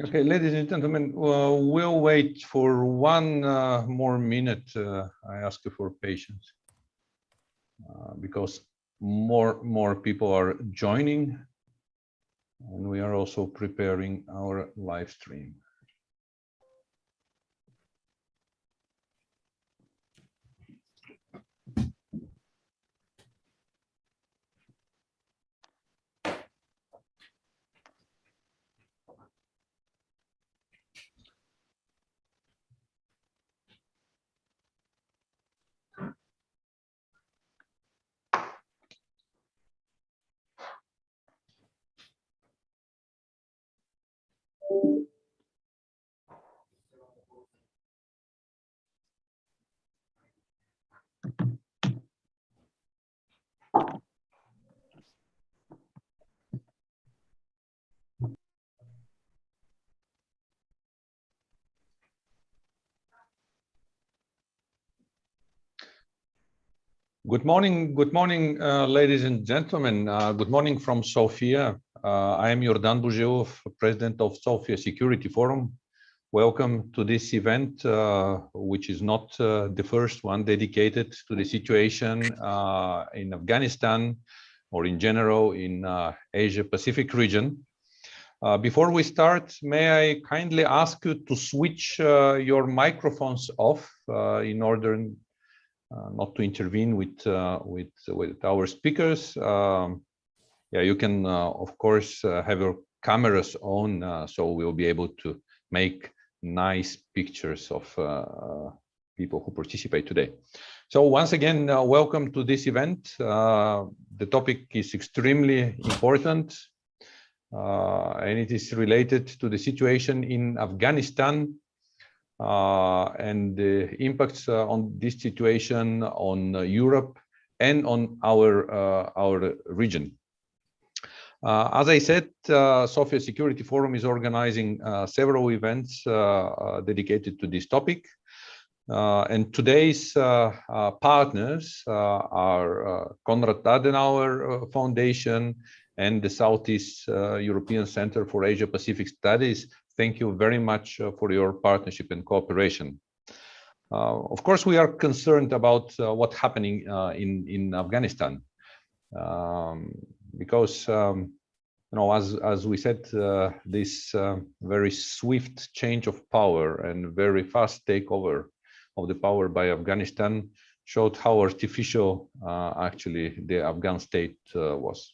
Okay, ladies and gentlemen, we'll wait for one more minute. I ask you for patience because more people are joining, and we are also preparing our live stream. Good morning, ladies and gentlemen. Good morning from Sofia. I am Jordan Bujev, President of Sofia Security Forum. Welcome to this event, which is not the first one dedicated to the situation in Afghanistan or in general in Asia-Pacific region. Before we start, may I kindly ask you to switch your microphones off in order not to intervene with our speakers. Yeah, you can of course have your cameras on, so we'll be able to make nice pictures of people who participate today. So once again, welcome to this event. The topic is extremely important, and it is related to the situation in Afghanistan and the impacts on this situation on Europe and on our region. As I said, Sofia Security Forum is organizing several events dedicated to this topic. And today's partners are Konrad Adenauer Foundation and the Southeast European Center for Asia-Pacific Studies. Thank you very much for your partnership and cooperation. Of course, we are concerned about what's happening in Afghanistan, because you know, as we said, this very swift change of power and very fast takeover of the power by Afghanistan showed how artificial actually the Afghan state was.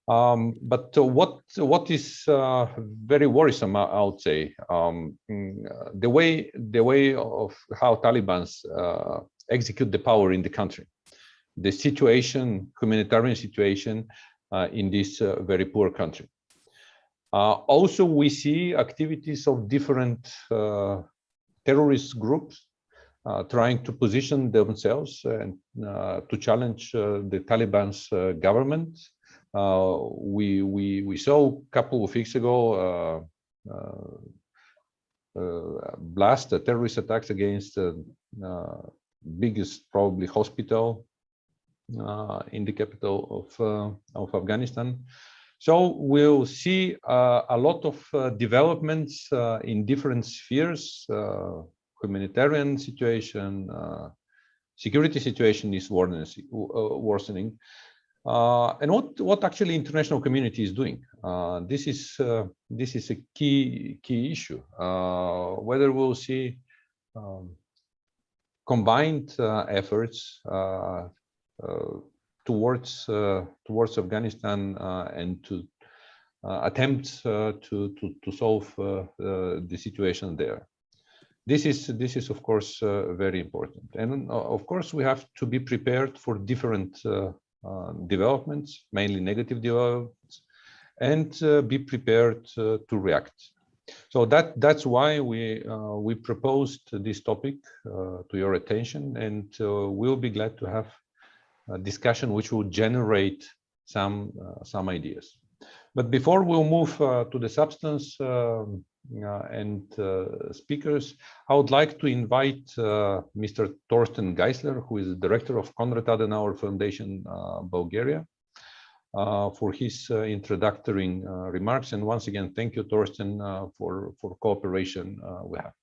But what is very worrisome, I would say, the way of how Taliban execute the power in the country, the situation, humanitarian situation in this very poor country. Also, we see activities of different terrorist groups trying to position themselves and to challenge the Taliban's government. We saw a couple of weeks ago terrorist attacks against the biggest probably hospital in the capital of Afghanistan. So we'll see a lot of developments in different spheres. Humanitarian situation, security situation is worsening. And what actually international community is doing? This is a key issue. Whether we'll see combined efforts towards Afghanistan and attempt to solve the situation there. This is of course very important, and of course we have to be prepared for different developments, mainly negative developments, and be prepared to react. So that's why we proposed this topic to your attention, and we'll be glad to have a discussion which will generate some ideas. But before we'll move to the substance and speakers, I would like to invite Mr. Torsten Geisler, who is the director of Konrad Adenauer Foundation, Bulgaria, for his introductory remarks. And once again, thank you, Torsten, for cooperation we have.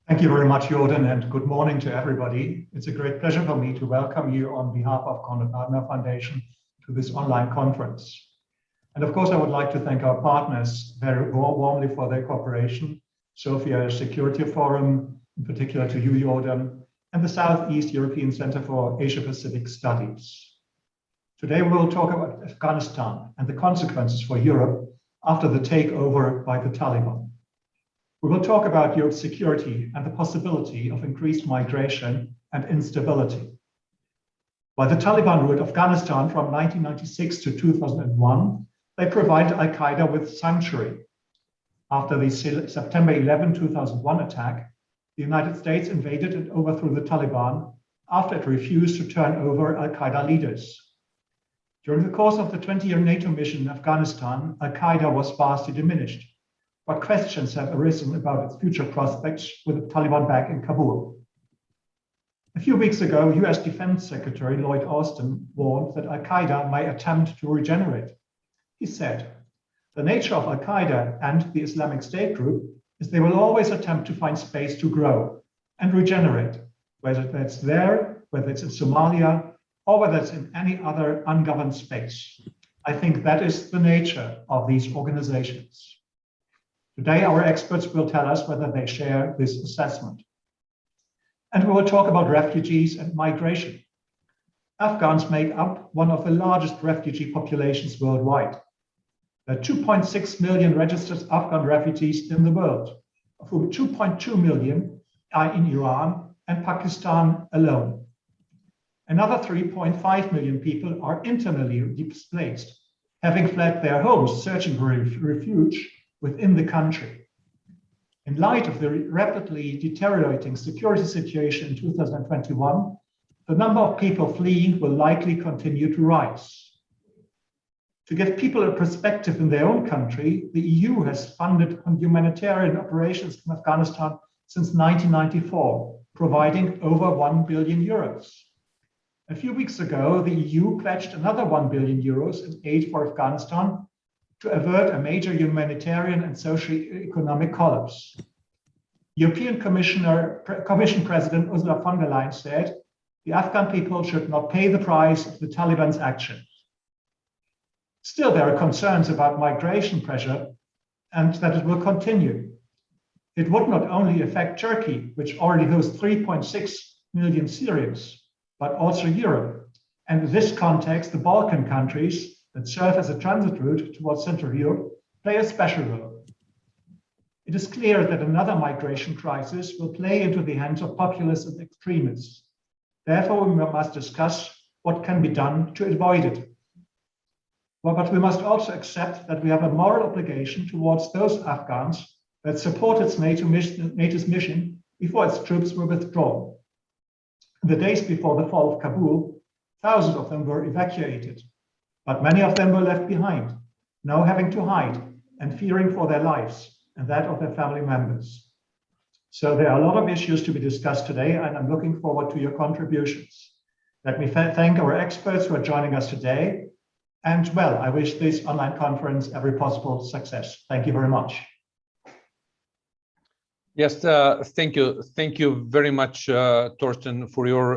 Thank you very much, Jordan, and good morning to everybody. It's a great pleasure for me to welcome you on behalf of Konrad Adenauer Foundation to this online conference. And of course, I would like to thank our partners very warmly for their cooperation, Sofia Security Forum, in particular to you, Jordan, and the Southeast European Center for Asia-Pacific Studies. Today, we'll talk about Afghanistan and the consequences for Europe after the takeover by the Taliban. We will talk about Europe's security and the possibility of increased migration and instability. While the Taliban ruled Afghanistan from 1996 to 2001, they provided Al-Qaeda with sanctuary. After the September 11, 2001 attack, the United States invaded and overthrew the Taliban after it refused to turn over Al-Qaeda leaders. During the course of the 20-year NATO mission in Afghanistan, Al-Qaeda was vastly diminished, but questions have arisen about its future prospects with the Taliban back in Kabul. A few weeks ago, US Defense Secretary Lloyd Austin warned that Al-Qaeda might attempt to regenerate. He said, "The nature of Al-Qaeda and the Islamic State group is they will always attempt to find space to grow and regenerate, whether that's there, whether it's in Somalia, or whether it's in any other ungoverned space. I think that is the nature of these organizations." Today, our experts will tell us whether they share this assessment. And we will talk about refugees and migration. Afghans make up one of the largest refugee populations worldwide. There are 2.6 million registered Afghan refugees in the world, of whom 2.2 million are in Iran and Pakistan alone. Another 3.5 million people are internally displaced, having fled their homes, searching for refuge within the country. In light of the rapidly deteriorating security situation in 2021, the number of people fleeing will likely continue to rise. To give people a perspective in their own country, the EU has funded humanitarian operations in Afghanistan since 1994, providing over 1 billion euros. A few weeks ago, the EU pledged another 1 billion euros in aid for Afghanistan to avert a major humanitarian and socio-economic collapse. European Commission President Ursula von der Leyen said, "The Afghan people should not pay the price of the Taliban's actions." Still, there are concerns about migration pressure and that it will continue. It would not only affect Turkey, which already hosts 3.6 million Syrians, but also Europe. And in this context, the Balkan countries that serve as a transit route towards Central Europe play a special role. It is clear that another migration crisis will play into the hands of populists and extremists. Therefore, we must discuss what can be done to avoid it. But we must also accept that we have a moral obligation towards those Afghans that supported NATO's mission before its troops were withdrawn. In the days before the fall of Kabul, thousands of them were evacuated, but many of them were left behind, now having to hide and fearing for their lives and that of their family members. So there are a lot of issues to be discussed today, and I'm looking forward to your contributions. Let me thank our experts who are joining us today. And well, I wish this online conference every possible success. Thank you very much. Yes, thank you. Thank you very much, Torsten, for your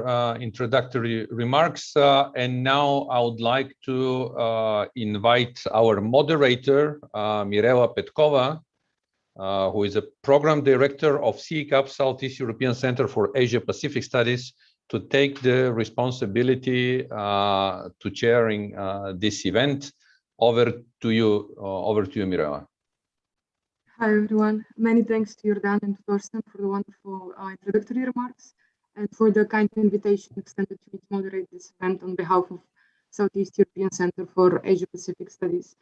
introductory remarks. And now I would like to invite our moderator, Mirela Petkova, who is a program director of CECAP, Southeast European Center for Asia-Pacific Studies, to take the responsibility to chairing this event. Over to you, Mirela. Hi, everyone. Many thanks to Jordan and Thorsten for the wonderful introductory remarks and for the kind invitation extended to me to moderate this event on behalf of Southeast European Center for Asia Pacific Studies.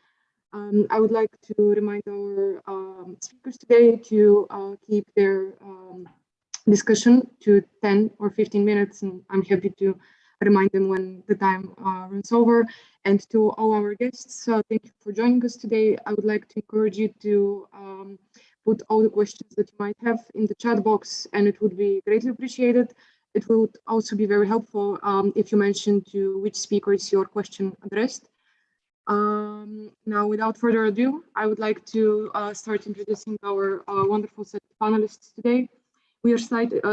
I would like to remind our speakers today to keep their discussion to 10 or 15 minutes, and I'm happy to remind them when the time runs over. And to all our guests, thank you for joining us today. I would like to encourage you to put all the questions that you might have in the chat box, and it would be greatly appreciated. It would also be very helpful if you mention to which speaker is your question addressed. Now, without further ado, I would like to start introducing our wonderful set of panelists today. We are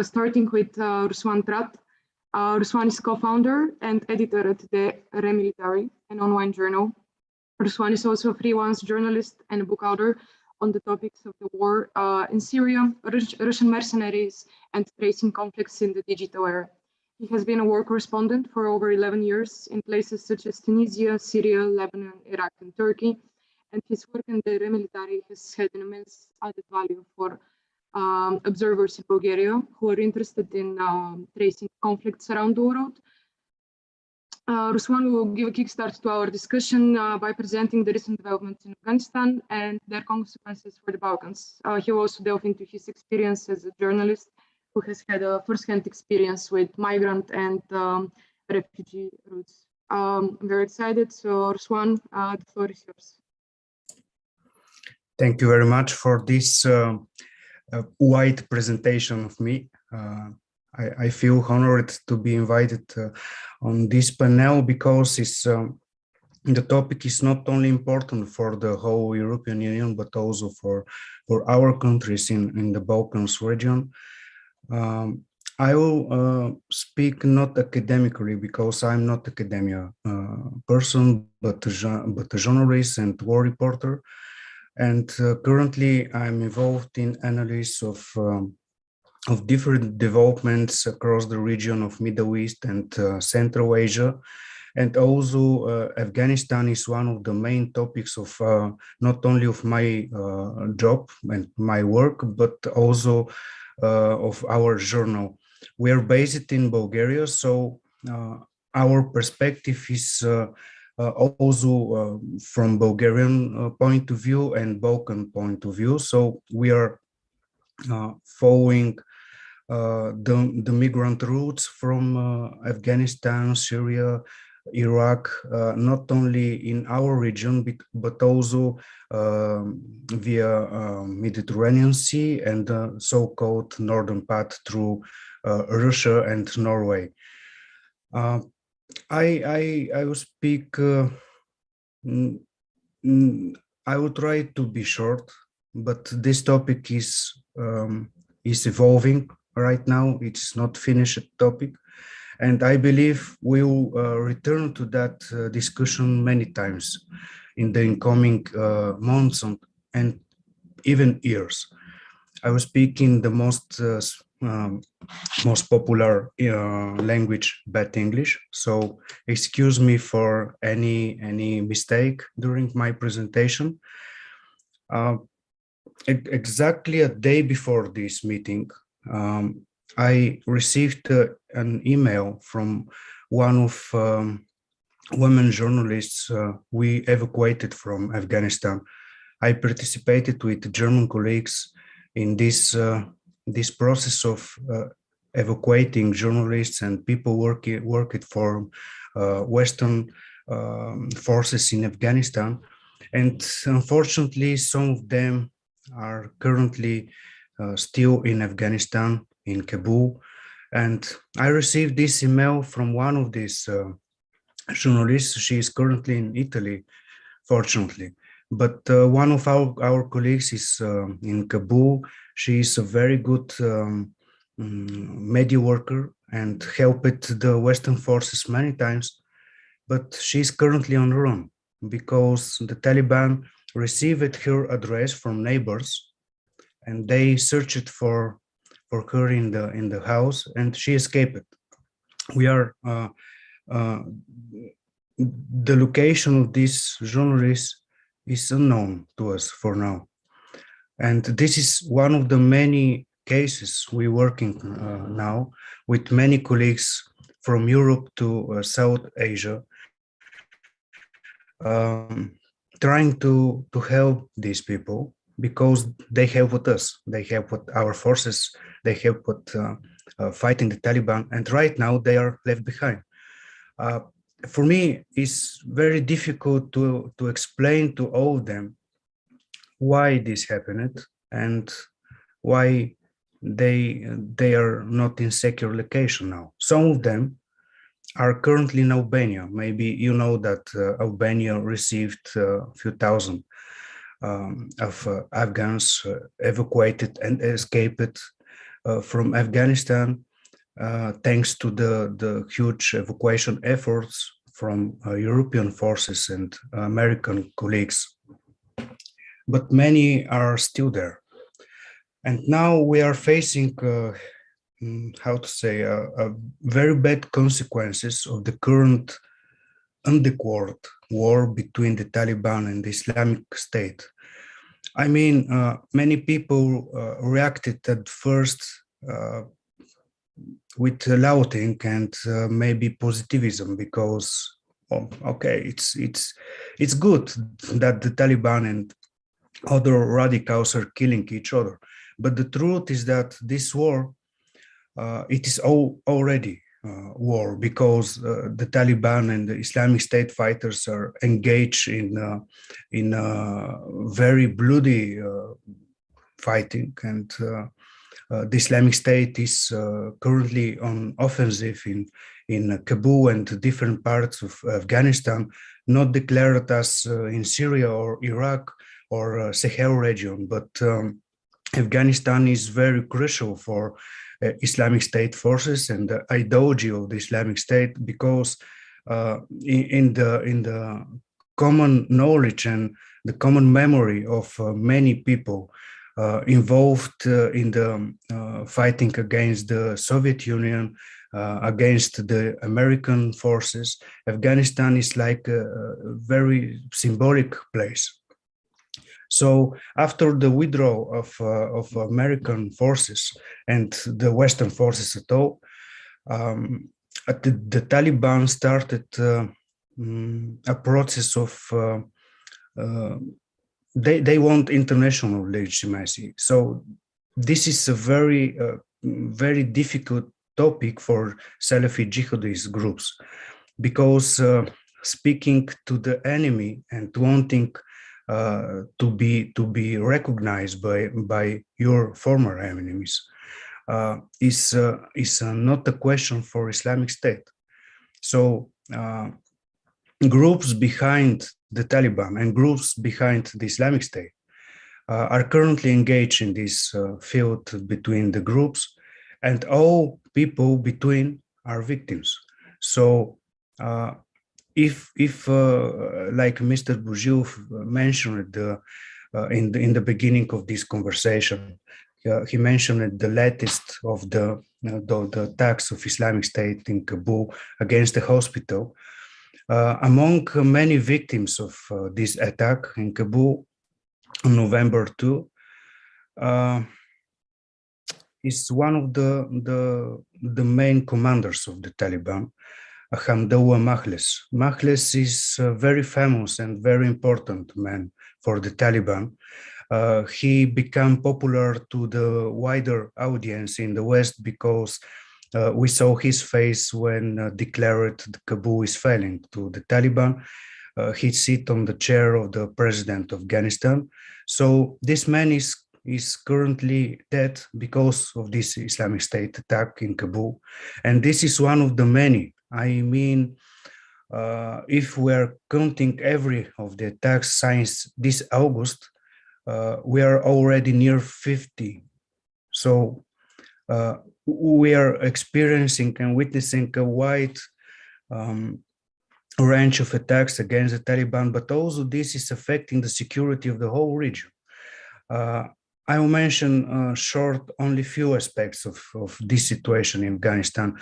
starting with Ruswan Prat. Ruswan is co-founder and editor at the Remilitary, an online journal. Ruswan is also a freelance journalist and a book author on the topics of the war in Syria, Russian mercenaries, and tracing conflicts in the digital era. He has been a war correspondent for over 11 years in places such as Tunisia, Syria, Lebanon, Iraq, and Turkey. And his work in the Remilitary has had an immense added value for observers in Bulgaria who are interested in tracing conflicts around the world. Ruswan will give a kickstart to our discussion by presenting the recent developments in Afghanistan and their consequences for the Balkans. He will also delve into his experience as a journalist who has had a first-hand experience with migrant and refugee routes. I'm very excited. So, Ruswan, the floor is yours. Thank you very much for this wide presentation of me. I feel honored to be invited on this panel because the topic is not only important for the whole European Union, but also for our countries in the Balkans region. I will speak not academically because I'm not an academia person, but a journalist and war reporter. And currently I'm involved in analysis of different developments across the region of Middle East and Central Asia. And also Afghanistan is one of the main topics of not only of my job and my work, but also of our journal. We are based in Bulgaria, so our perspective is also from Bulgarian point of view and Balkan point of view. So we are following the migrant routes from Afghanistan, Syria, Iraq, not only in our region, but also via Mediterranean Sea and the so-called northern path through Russia and Norway. I will speak, I will try to be short, but this topic is evolving right now. It's not finished topic. And I believe we will return to that discussion many times in the incoming months and even years. I will speak in the most popular language, bad English. So excuse me for any mistake during my presentation. Exactly a day before this meeting, I received an email from one of women journalists we evacuated from Afghanistan. I participated with German colleagues in this process of evacuating journalists and people working for Western forces in Afghanistan. And unfortunately, some of them are currently still in Afghanistan, in Kabul. And I received this email from one of these journalists. She is currently in Italy, fortunately. But one of our colleagues is in Kabul. She is a very good media worker and helped the Western forces many times. But she is currently on the run because the Taliban received her address from neighbors and they searched for her in the house, and she escaped. We are the location of these journalists is unknown to us for now. And this is one of the many cases we're working now with many colleagues from Europe to South Asia, trying to help these people because they help with us, they help with our forces, they help with fighting the Taliban, and right now they are left behind. For me, it's very difficult to explain to all of them why this happened and why they are not in secure location now. Some of them are currently in Albania. Maybe you know that Albania received a few thousand of Afghans evacuated and escaped from Afghanistan thanks to the huge evacuation efforts from European forces and American colleagues. But many are still there. And now we are facing, how to say, very bad consequences of the current undeclared war between the Taliban and the Islamic State. I mean, many people reacted at first with lauding and maybe positivism because, okay, it's good that the Taliban and other radicals are killing each other. But the truth is that this war, it is already war because the Taliban and the Islamic State fighters are engaged in very bloody fighting, and the Islamic State is currently on offensive in Kabul and different parts of Afghanistan, not declared as in Syria or Iraq or Sahel region, but Afghanistan is very crucial for Islamic State forces and the ideology of the Islamic State because in the common knowledge and the common memory of many people involved in the fighting against the Soviet Union, against the American forces, Afghanistan is like a very symbolic place. So after the withdrawal of American forces and the Western forces at all, the Taliban started a process of they want international legitimacy. So this is a very very difficult topic for Salafi jihadist groups because speaking to the enemy and wanting to be recognized by your former enemies is not a question for Islamic State. So groups behind the Taliban and groups behind the Islamic State are currently engaged in this field between the groups, and all people between are victims. So if like Mr. Bourgeois mentioned in the beginning of this conversation, he mentioned the latest of the attacks of Islamic State in Kabul against the hospital. Among many victims of this attack in Kabul on November 2, is one of the main commanders of the Taliban, Hamdallah Mahles. Mahles is a very famous and very important man for the Taliban. He became popular to the wider audience in the West because we saw his face when declared Kabul is failing to the Taliban. He sits on the chair of the president of Afghanistan. So this man is currently dead because of this Islamic State attack in Kabul. And this is one of the many. I mean, if we're counting every of the attacks since this August, we are already near 50. So we are experiencing and witnessing a wide range of attacks against the Taliban, but also this is affecting the security of the whole region. I will mention short only few aspects of this situation in Afghanistan,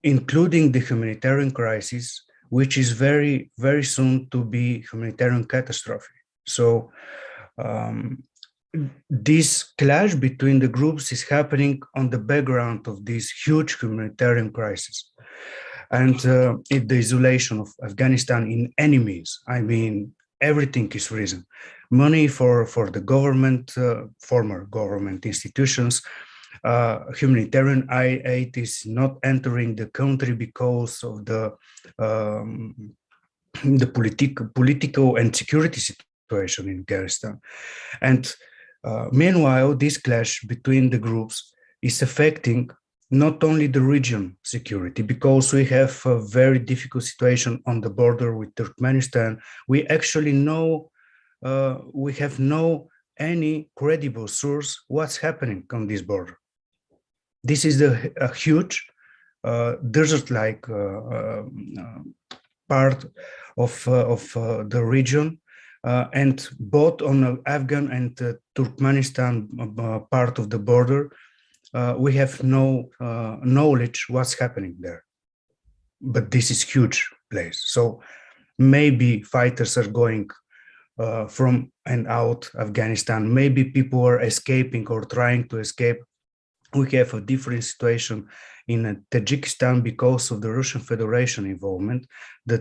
including the humanitarian crisis, which is very, very soon to be humanitarian catastrophe. So this clash between the groups is happening on the background of this huge humanitarian crisis. And in the isolation of Afghanistan in any means, I mean, everything is risen. Money for the government, former government institutions, humanitarian aid is not entering the country because of the political and security situation in Afghanistan. And meanwhile, this clash between the groups is affecting not only the region security, because we have a very difficult situation on the border with Turkmenistan. We actually know, we have no any credible source what's happening on this border. This is a huge desert-like part of the region, and both on the Afghan and Turkmenistan part of the border, we have no knowledge what's happening there. But this is huge place. So maybe fighters are going from and out Afghanistan. Maybe people are escaping or trying to escape. We have a different situation in Tajikistan because of the Russian Federation involvement. The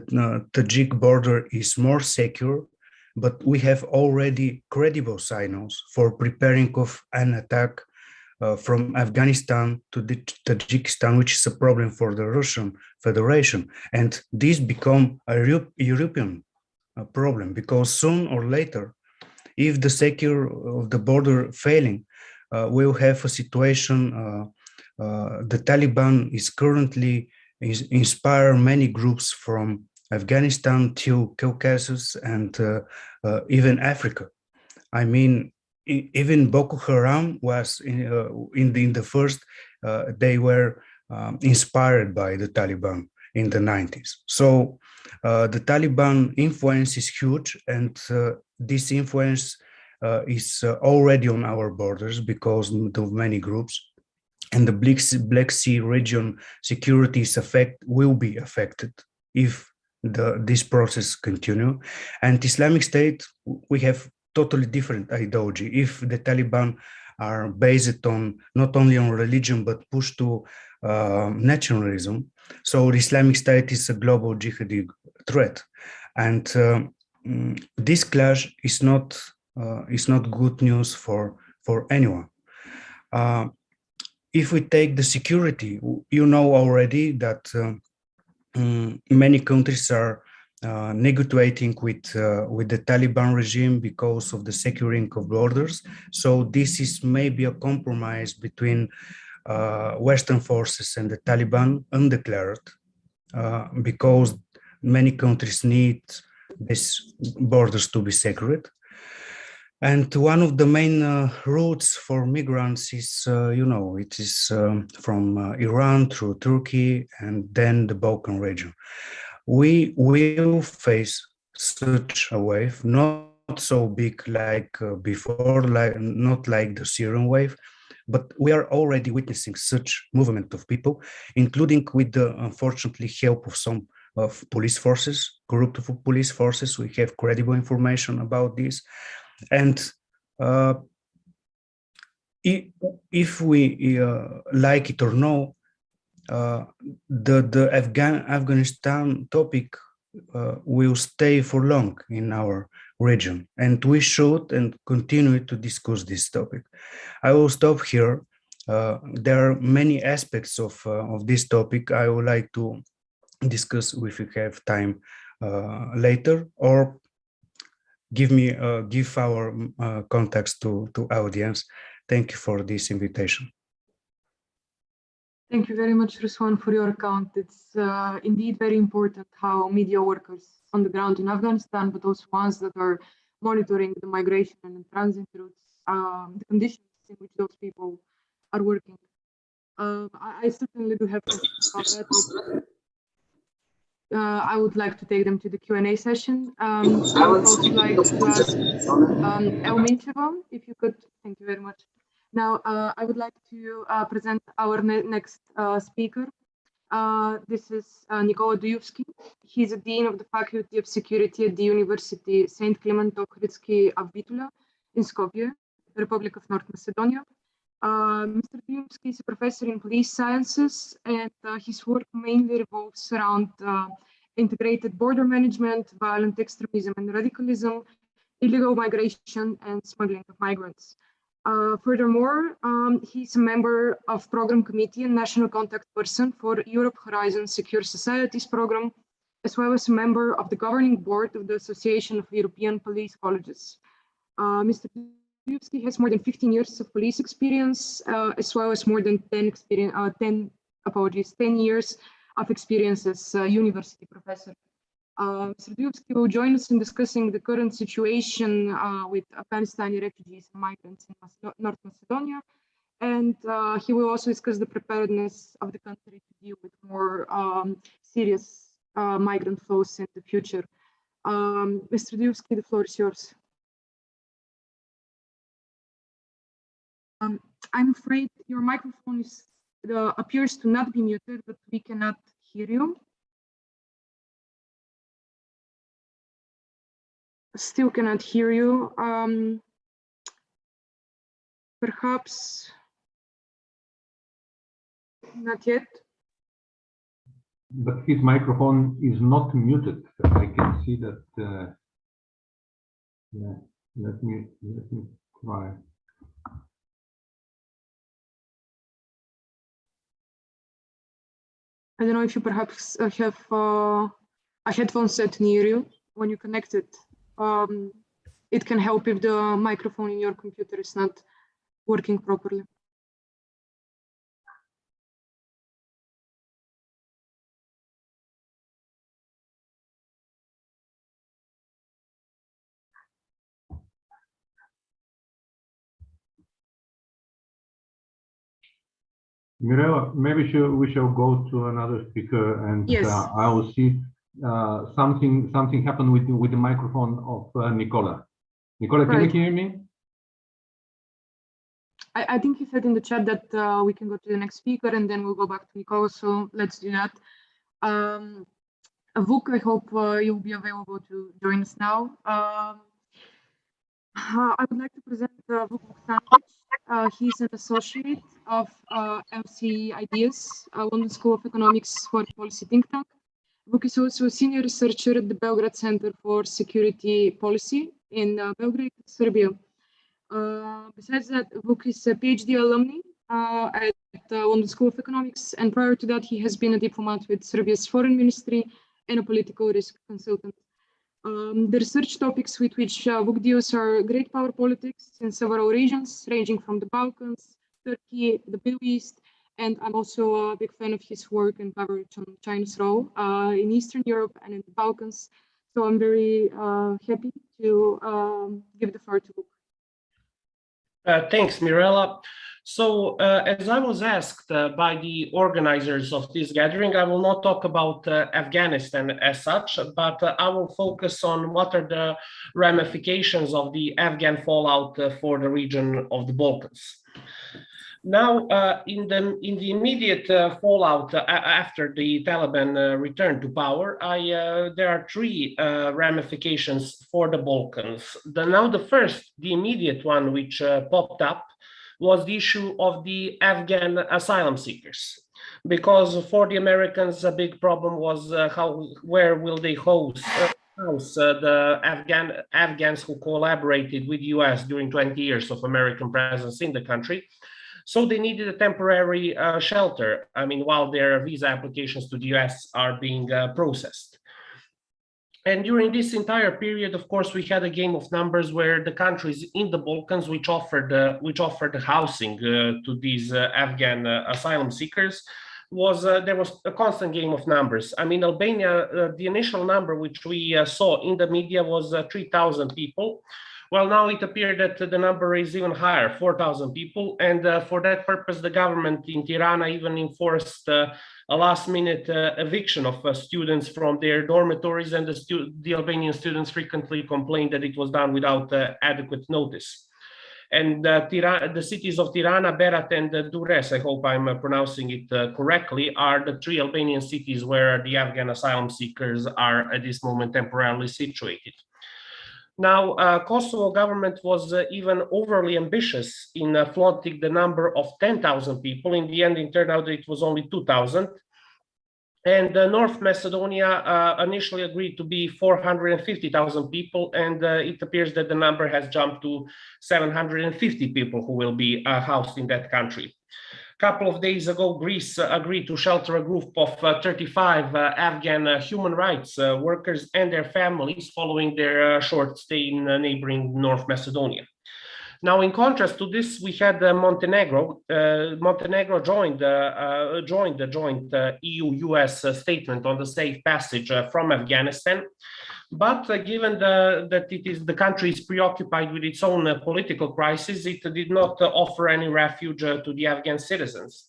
Tajik border is more secure, but we have already credible signals for preparing of an attack from Afghanistan to Tajikistan, which is a problem for the Russian Federation. And this become a European problem, because soon or later, if the secure of the border failing, we'll have a situation. The Taliban is currently inspire many groups from Afghanistan to Caucasus and even Africa. I mean, even Boko Haram was in the first, they were inspired by the Taliban in the 90s. So the Taliban influence is huge, and this influence is already on our borders because of many groups. And the Black Sea region security will be affected if this process continue. And Islamic State, we have totally different ideology. If the Taliban are based on not only on religion but push to nationalism, so the Islamic State is a global jihadi threat, and this clash is not good news for anyone. If we take the security, you know already that many countries are negotiating with the Taliban regime because of the securing of borders. So this is maybe a compromise between Western forces and the Taliban, undeclared, because many countries need these borders to be secured. And one of the main routes for migrants is, it is from Iran through Turkey and then the Balkan region. We will face such a wave, not so big like before, not like the Syrian wave, but we are already witnessing such movement of people, including with the, unfortunately, help of some of police forces, corrupt police forces. We have credible information about this. And if we like it or no, the Afghanistan topic will stay for long in our region, and we should and continue to discuss this topic. I will stop here. There are many aspects of this topic I would like to discuss if we have time later, or give our context to audience. Thank you for this invitation. Thank you very much, Ruswan, for your account. It's indeed very important how media workers on the ground in Afghanistan, but also ones that are monitoring the migration and transit routes, the conditions in which those people are working. I certainly do have questions about that, but I would like to take them to the Q&A session. I would also like to ask Elmincheva, if you could. Thank you very much. Now, I would like to present our next speaker, This is Nikola Dujovski. He's a dean of the Faculty of Security at the University St. Clement Ohridsky of Bitula in Skopje, Republic of North Macedonia. Mr. Dujovski is a professor in police sciences, and his work mainly revolves around integrated border management, violent extremism and radicalism, illegal migration, and smuggling of migrants. Furthermore, he's a member of Program Committee and National Contact Person for Europe Horizon Secure Societies Program, as well as a member of the Governing Board of the Association of European Police Colleges. Mr. Dujovski has more than 15 years of police experience, as well as more than 10 years of experience as a university professor. Mr. Dujovski will join us in discussing the current situation with Afghanistani refugees and migrants in North Macedonia, and he will also discuss the preparedness of the country to deal with more serious migrant flows in the future. Mr. Dujovski, the floor is yours. I'm afraid your microphone appears to not be muted, but we cannot hear you. Still cannot hear you. Perhaps not yet. But his microphone is not muted. I can see that. Yeah, let me try. I don't know if you perhaps have a headphone set near you when you connect it. It can help if the microphone in your computer is not working properly. Mirela, maybe we shall go to another speaker, and yes. I will see something happened with the microphone of Nicola. Nicola, can you hear me? I think he said in the chat that we can go to the next speaker and then we'll go back to Nicola, so let's do that. Vuk, I hope you'll be available to join us now. I would like to present Vuk Vuksanovic. He's an associate of LC Ideas, London School of Economics for Policy think tank. Vuk is also a senior researcher at the Belgrade Center for Security Policy in Belgrade, Serbia. Besides that, Vuk is a PhD alumni at the London School of Economics, and prior to that, he has been a diplomat with Serbia's foreign ministry and a political risk consultant. The research topics with which Vuk deals are great power politics in several regions, ranging from the Balkans, Turkey, the Middle East, and I'm also a big fan of his work and coverage on China's role in Eastern Europe and in the Balkans. So I'm very happy to give the floor to Vuk. Thanks, Mirela. So, as I was asked by the organizers of this gathering, I will not talk about Afghanistan as such, but I will focus on what are the ramifications of the Afghan fallout for the region of the Balkans. Now, in the immediate fallout after the Taliban returned to power, there are three ramifications for the Balkans. The immediate one which popped up was the issue of the Afghan asylum seekers, because for the Americans a big problem was where will they house the Afghans who collaborated with the US during 20 years of American presence in the country. So they needed a temporary shelter, while their visa applications to the US are being processed. And during this entire period, of course, we had a game of numbers where the countries in the Balkans which offered housing to these Afghan asylum seekers there was a constant game of numbers. Albania, the initial number which we saw in the media was 3,000 people. Well, now it appeared that the number is even higher, 4,000 people. And for that purpose, the government in Tirana even enforced a last-minute eviction of students from their dormitories, and the Albanian students frequently complained that it was done without adequate notice. And the cities of Tirana, Berat, and Durrës, I hope I'm pronouncing it correctly, are the 3 Albanian cities where the Afghan asylum seekers are at this moment temporarily situated. Now, Kosovo government was even overly ambitious in flaunting the number of 10,000 people. In the end, it turned out that it was only 2,000. And North Macedonia initially agreed to be 450,000 people, and it appears that the number has jumped to 750 people who will be housed in that country. A couple of days ago, Greece agreed to shelter a group of 35 Afghan human rights workers and their families following their short stay in neighboring North Macedonia. Now, in contrast to this, we had Montenegro. Montenegro joined the joint EU-US statement on the safe passage from Afghanistan. But given that the country is preoccupied with its own political crisis, it did not offer any refuge to the Afghan citizens.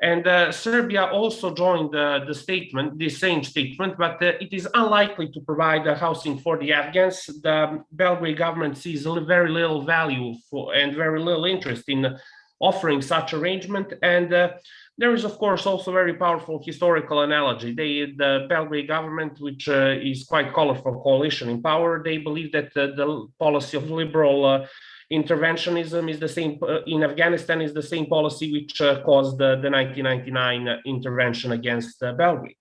And Serbia also joined the same statement, but it is unlikely to provide housing for the Afghans. The Belgrade government sees very little value and very little interest in offering such arrangement. And there is, of course, also a very powerful historical analogy. The Belgrade government, which is quite colorful coalition in power, they believe that the policy of liberal interventionism is the same in Afghanistan, is the same policy which caused the 1999 intervention against Belgrade.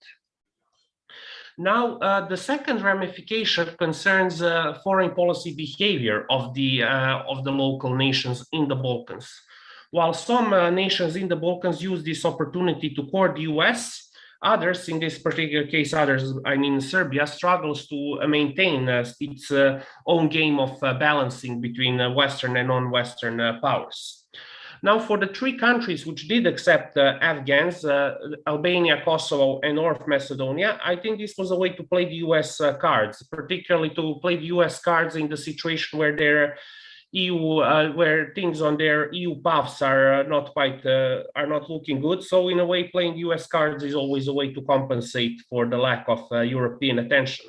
Now, the second ramification concerns foreign policy behavior of the local nations in the Balkans. While some nations in the Balkans use this opportunity to court the US, others, in this particular case, I mean Serbia, struggles to maintain its own game of balancing between Western and non-Western powers. Now, for the 3 countries which did accept Afghans, Albania, Kosovo, and North Macedonia, I think this was a way to play the US cards, particularly to play the US cards in the situation where their where things on their EU paths are not looking good. So in a way, playing US cards is always a way to compensate for the lack of European attention.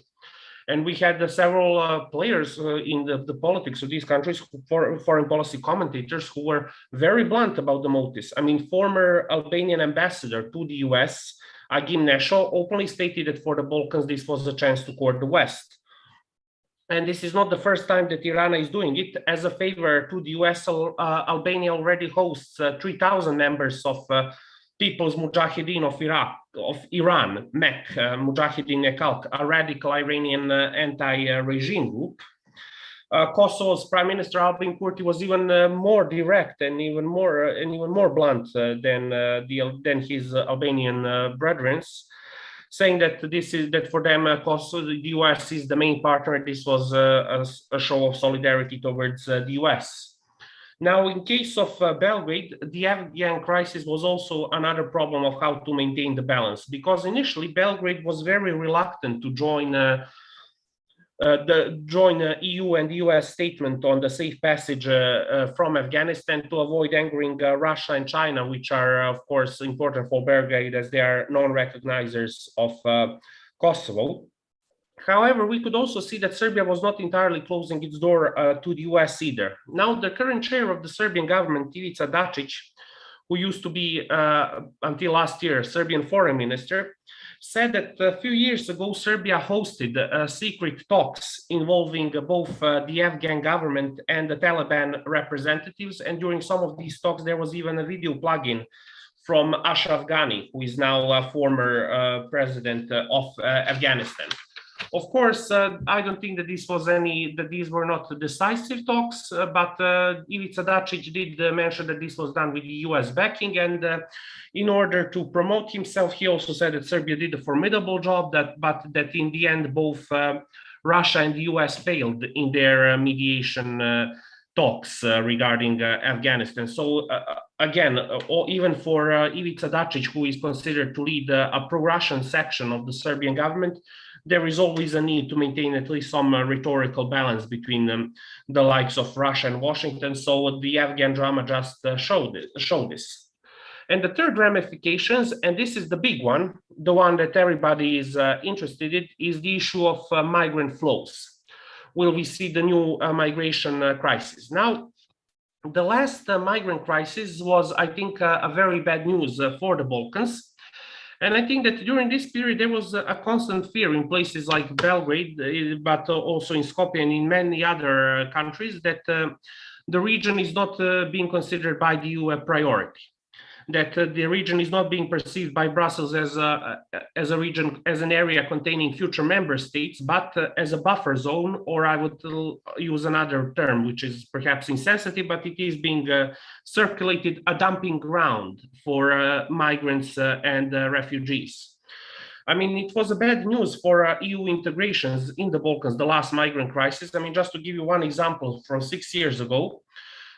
And we had several players in the politics of these countries, foreign policy commentators, who were very blunt about the motives. I mean, former Albanian ambassador to the US, Agim Nesho, openly stated that for the Balkans, this was a chance to court the West. And this is not the first time that Tirana is doing it. As a favor to the US, Albania already hosts 3,000 members of People's Mujahideen of Iran, MEK, Mujahideen Ekalk, a radical Iranian anti-regime group. Kosovo's Prime Minister Albin Kurti was even more direct and even more blunt than his Albanian brethren, saying that that for them, Kosovo, the US is the main partner. This was a show of solidarity towards the US. Now, in case of Belgrade, the Afghan crisis was also another problem of how to maintain the balance, because initially Belgrade was very reluctant to join the EU and US statement on the safe passage from Afghanistan to avoid angering Russia and China, which are, of course, important for Belgrade as they are non-recognizers of Kosovo. However, we could also see that Serbia was not entirely closing its door to the US either. Now, the current chair of the Serbian government, Ivica Dačić, who used to be, until last year, Serbian foreign minister, said that a few years ago, Serbia hosted secret talks involving both the Afghan government and the Taliban representatives. And during some of these talks, there was even a video plugin from Ashraf Ghani, who is now a former president of Afghanistan. Of course, I don't think that these were not decisive talks, but Ivica Dačić did mention that this was done with the US backing. And in order to promote himself, he also said that Serbia did a formidable job, but that in the end, both Russia and the US failed in their mediation talks regarding Afghanistan. So again, even for Ivica Dačić, who is considered to lead a pro-Russian section of the Serbian government, there is always a need to maintain at least some rhetorical balance between the likes of Russia and Washington. So the Afghan drama just showed this. And the third ramifications, and this is the big one, the one that everybody is interested in, is the issue of migrant flows. Will we see the new migration crisis? Now, The last migrant crisis was, I think, a very bad news for the Balkans. And I think that during this period, there was a constant fear in places like Belgrade, but also in Skopje and in many other countries, that the region is not being considered by the EU a priority, that the region is not being perceived by Brussels as a region, as an area containing future member states, but as a buffer zone, or I would use another term, which is perhaps insensitive, but it is being circulated, a dumping ground for migrants and refugees. I mean, it was a bad news for EU integrations in the Balkans, the last migrant crisis. I mean, just to give you one example from 6 years ago.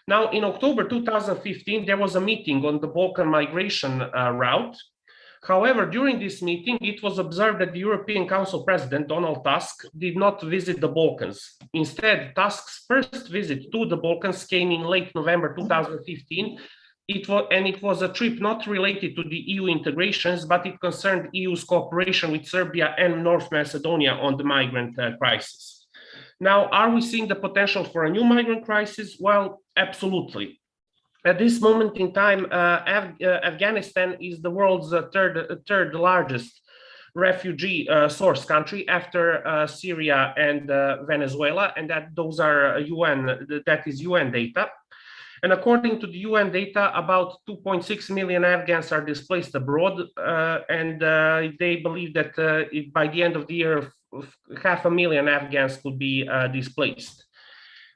Now, in October 2015, there was a meeting on the Balkan migration route. However, during this meeting, it was observed that the European Council President, Donald Tusk, did not visit the Balkans. Instead, Tusk's first visit to the Balkans came in late November 2015. It was a trip not related to the EU integrations, but it concerned EU's cooperation with Serbia and North Macedonia on the migrant crisis. Now, are we seeing the potential for a new migrant crisis? Well, absolutely. At this moment in time, Afghanistan is the world's third largest refugee source country after Syria and Venezuela, and those are that is UN data. And according to the UN data, about 2.6 million Afghans are displaced abroad, and they believe that by the end of the year, 500,000 Afghans could be displaced.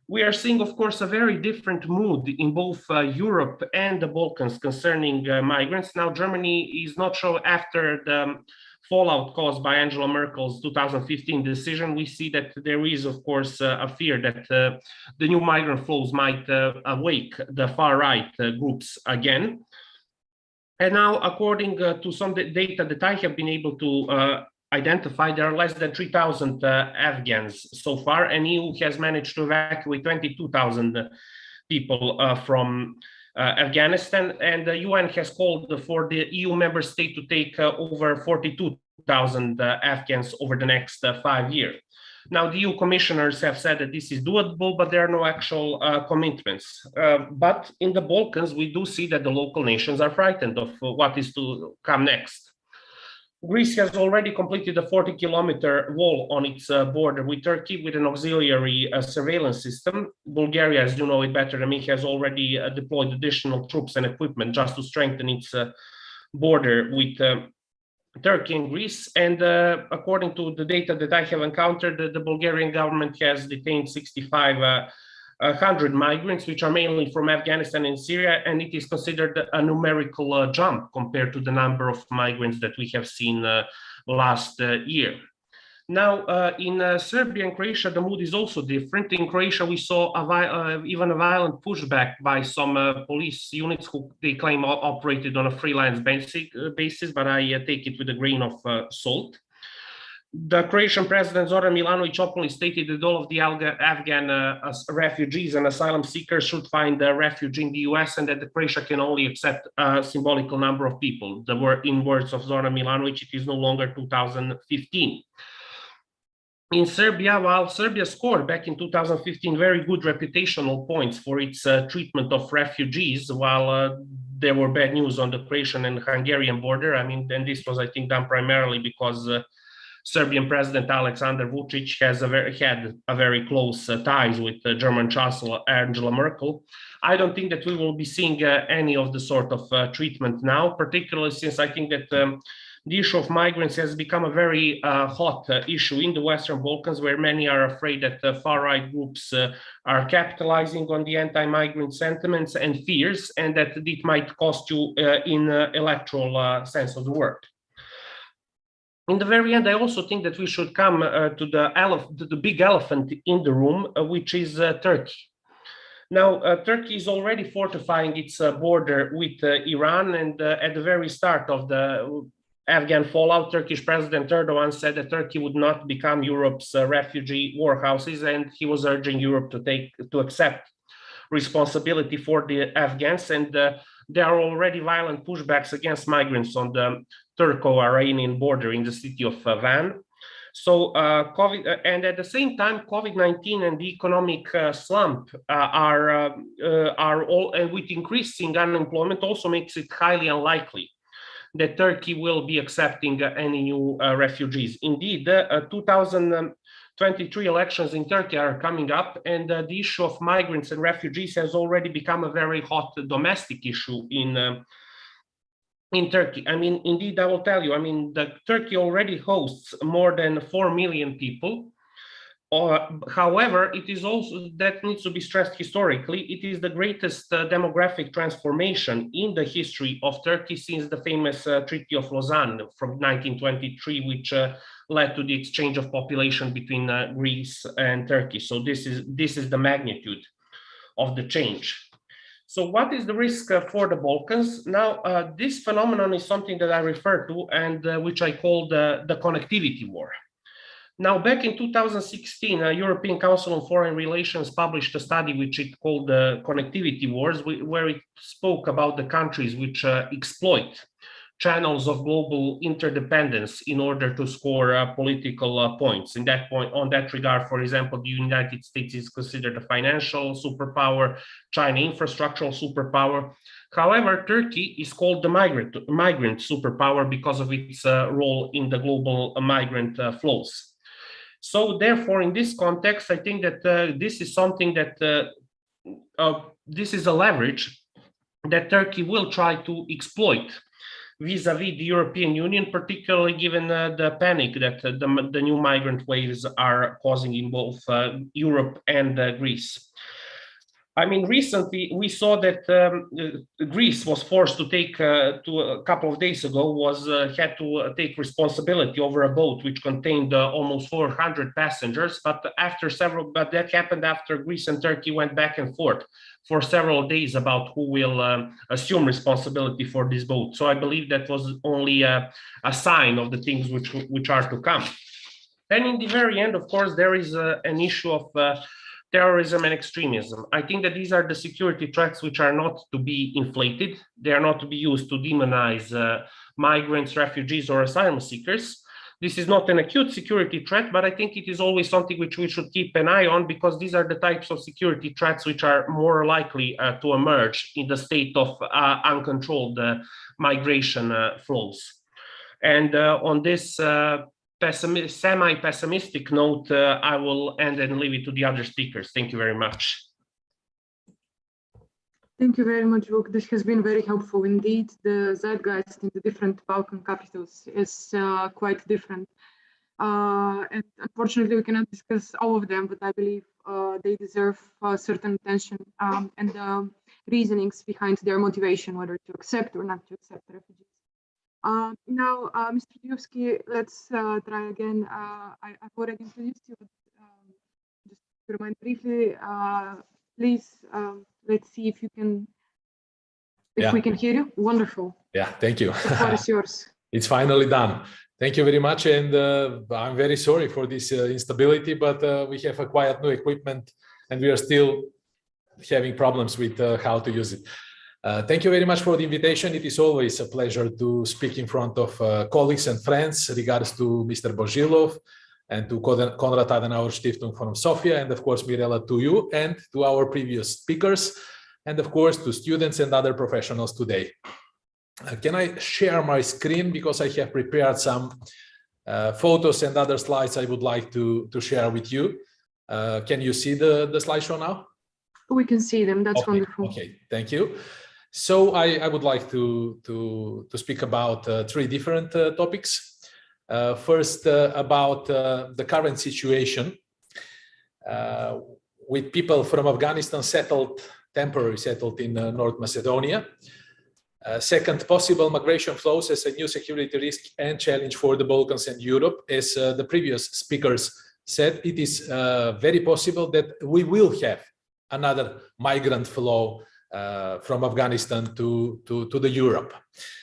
We are seeing, of course, a very different mood in both Europe and the Balkans concerning migrants. Now, Germany is not sure after the fallout caused by Angela Merkel's 2015 decision. We see that there is, of course, a fear that the new migrant flows might awake the far-right groups again. And now, according to some data that I have been able to identify, there are less than 3,000 Afghans so far, and EU has managed to evacuate 22,000 people from Afghanistan, and the UN has called for the EU member state to take over 42,000 Afghans over the next 5 years. Now, the EU commissioners have said that this is doable, but there are no actual commitments. But in the Balkans, we do see that the local nations are frightened of what is to come next. Greece has already completed a 40-kilometer wall on its border with Turkey with an auxiliary surveillance system. Bulgaria, as you know it better than me, has already deployed additional troops and equipment just to strengthen its border with Turkey and Greece. And according to the data that I have encountered, the Bulgarian government has detained 6,500 migrants, which are mainly from Afghanistan and Syria, and it is considered a numerical jump compared to the number of migrants that we have seen last year. Now, in Serbia and Croatia, the mood is also different. In Croatia, we saw even a violent pushback by some police units who they claim operated on a freelance basis, but I take it with a grain of salt. The Croatian president Zoran Milanovic openly stated that all of the Afghan refugees and asylum seekers should find refuge in the US, and that the Croatia can only accept a symbolical number of people. In words of Zoran Milanovic, it is no longer 2015. In Serbia, while Serbia scored back in 2015 very good reputational points for its treatment of refugees, while there were bad news on the Croatian and Hungarian border, I mean, and this was, I think, done primarily because Serbian President Aleksandar Vučić had a very close ties with German Chancellor Angela Merkel. I don't think that we will be seeing any of the sort of treatment now, particularly since I think that the issue of migrants has become a very hot issue in the Western Balkans, where many are afraid that far-right groups are capitalizing on the anti-migrant sentiments and fears, and that it might cost you in electoral sense of the word. In the very end, I also think that we should come to the big elephant in the room, which is Turkey. Now, Turkey is already fortifying its border with Iran, and at the very start of the Afghan fallout, Turkish President Erdogan said that Turkey would not become Europe's refugee warehouses, and he was urging Europe to accept responsibility for the Afghans. And there are already violent pushbacks against migrants on the Turco-Iranian border in the city of Van. So COVID, and at the same time, COVID-19 and the economic slump are all, and with increasing unemployment, also makes it highly unlikely that Turkey will be accepting any new refugees. Indeed, 2023 elections in Turkey are coming up, and the issue of migrants and refugees has already become a very hot domestic issue in Turkey. I mean, indeed, I will tell you, I mean, Turkey already hosts more than 4 million people. However, it is also, that needs to be stressed historically, it is the greatest demographic transformation in the history of Turkey since the famous Treaty of Lausanne from 1923, which led to the exchange of population between Greece and Turkey. So this is the magnitude of the change. So what is the risk for the Balkans? Now, this phenomenon is something that I refer to and which I call the connectivity war. Now, back in 2016, European Council on Foreign Relations published a study which it called the Connectivity Wars, where it spoke about the countries which exploit channels of global interdependence in order to score political points. In that point, on that regard, for example, the United States is considered a financial superpower, China infrastructural superpower. However, Turkey is called the migrant superpower because of its role in the global migrant flows. So therefore, in this context, I think that this is something that this is a leverage that Turkey will try to exploit vis-a-vis the European Union, particularly given the panic that the new migrant waves are causing in both Europe and Greece. I mean, recently we saw that Greece was forced to take, a couple of days ago, had to take responsibility over a boat which contained almost 400 passengers. But that happened after Greece and Turkey went back and forth for several days about who will assume responsibility for this boat. So I believe that was only a sign of the things which are to come. And in the very end, of course, there is an issue of terrorism and extremism. I think that these are the security threats which are not to be inflated. They are not to be used to demonize migrants, refugees, or asylum seekers. This is not an acute security threat, but I think it is always something which we should keep an eye on, because these are the types of security threats which are more likely to emerge in the state of uncontrolled migration flows. And on this semi-pessimistic note, I will end and leave it to the other speakers. Thank you very much. Thank you very much, Vuk. This has been very helpful indeed. The zeitgeist in the different Balkan capitals is quite different. And unfortunately, we cannot discuss all of them, but I believe they deserve certain attention and reasonings behind their motivation, whether to accept or not to accept refugees. Now, Mr. Dujovsky, let's try again. I've already introduced you, but just to remind briefly, please, let's see if you can, if we can hear you. Wonderful. Yeah, thank you. The floor is yours. It's finally done. Thank you very much. And I'm very sorry for this instability, but we have acquired new equipment and we are still having problems with how to use it. Thank you very much for the invitation. It is always a pleasure to speak in front of colleagues and friends. Regards to Mr. Bozilov and to Konrad Adenauer Stiftung from Sofia, and of course, Mirela, to you and to our previous speakers, and of course, to students and other professionals today. Can I share my screen, because I have prepared some photos and other slides I would like to share with you. Can you see the slideshow now? We can see them. That's okay, wonderful. Okay, thank you. So I would like to speak about three different topics. First, about the current situation with people from Afghanistan temporarily settled in North Macedonia. Second, possible migration flows as a new security risk and challenge for the Balkans and Europe. As the previous speakers said, it is very possible that we will have another migrant flow from Afghanistan to the Europe.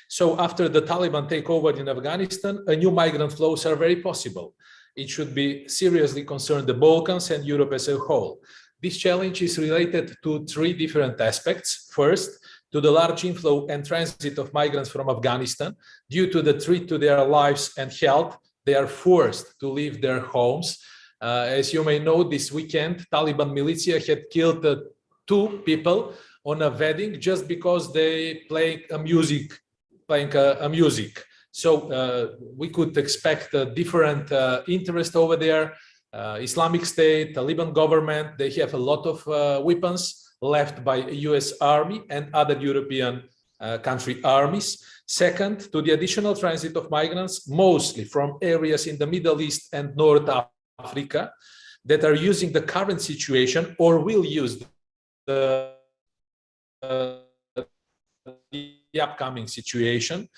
So after the Taliban takeover in Afghanistan, a new migrant flows are very possible. It should be seriously concerned the Balkans and Europe as a whole. This challenge is related to three different aspects. First, to the large inflow and transit of migrants from Afghanistan due to the threat to their lives and health they are forced to leave their homes. As you may know, this weekend, Taliban militia had killed 2 people on a wedding just because they playing a music. So we could expect a different interest over there. Islamic State, Taliban government, they have a lot of weapons left by US Army and other European country armies. Second, to the additional transit of migrants, mostly from areas in the Middle East and North Africa, that are using the current situation or will use the upcoming situation,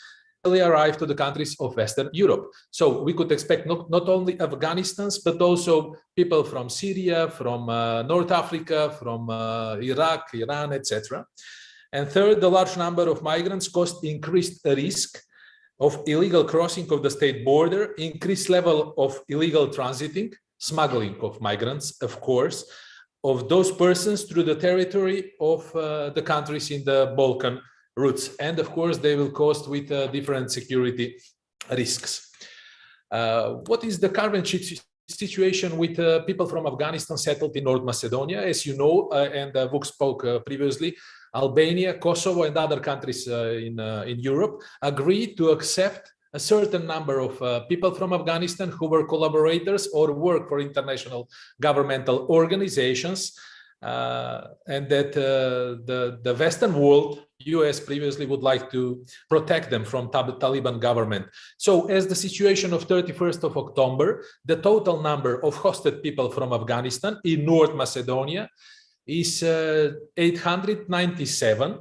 they arrive to the countries of Western Europe. So we could expect not only Afghanistan, but also people from Syria, from North Africa, from Iraq, Iran, etc. And third, the large number of migrants caused increased risk of illegal crossing of the state border, increased level of illegal transiting, smuggling of migrants, of course, of those persons through the territory of the countries in the Balkan routes. And of course, they will cause with different security risks. What is the current situation with people from Afghanistan settled in North Macedonia? As you know, and Vuk spoke previously, Albania, Kosovo, and other countries in Europe agreed to accept a certain number of people from Afghanistan who were collaborators or work for international governmental organizations, and that the Western world, US previously, would like to protect them from Taliban government. So as the situation of 31st of October, the total number of hosted people from Afghanistan in North Macedonia is 897,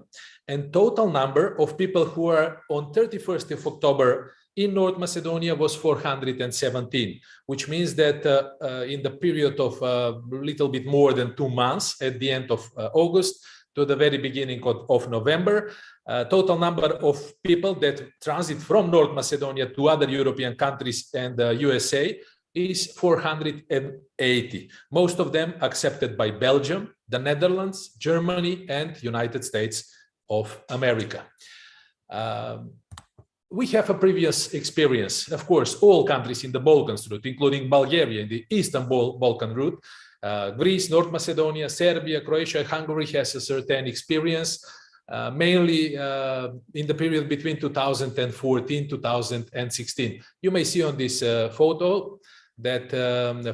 and total number of people who are on 31st of October in North Macedonia was 417, which means that in the period of a little bit more than 2 months, at the end of August to the very beginning of November, total number of people that transit from North Macedonia to other European countries and USA is 480. Most of them accepted by Belgium, the Netherlands, Germany, and United States of America. We have a previous experience. Of course, all countries in the Balkans route, including Bulgaria in the Eastern Balkan route, Greece, North Macedonia, Serbia, Croatia, Hungary has a certain experience, mainly in the period between 2014-2016. You may see on this photo that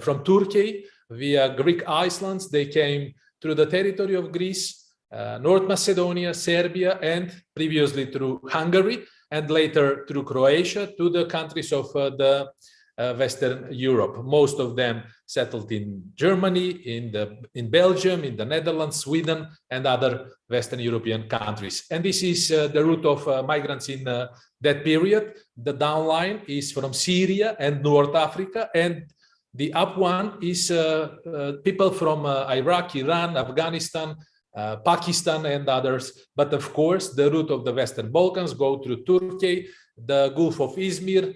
from Turkey via Greek islands, they came through the territory of Greece, North Macedonia, Serbia, and previously through Hungary, and later through Croatia to the countries of the Western Europe. Most of them settled in Germany, in Belgium, in the Netherlands, Sweden, and other Western European countries. And this is the route of migrants in that period. The down line is from Syria and North Africa, and the up one is people from Iraq, Iran, Afghanistan, Pakistan, and others. But of course, the route of the Western Balkans go through Turkey, the Gulf of Izmir,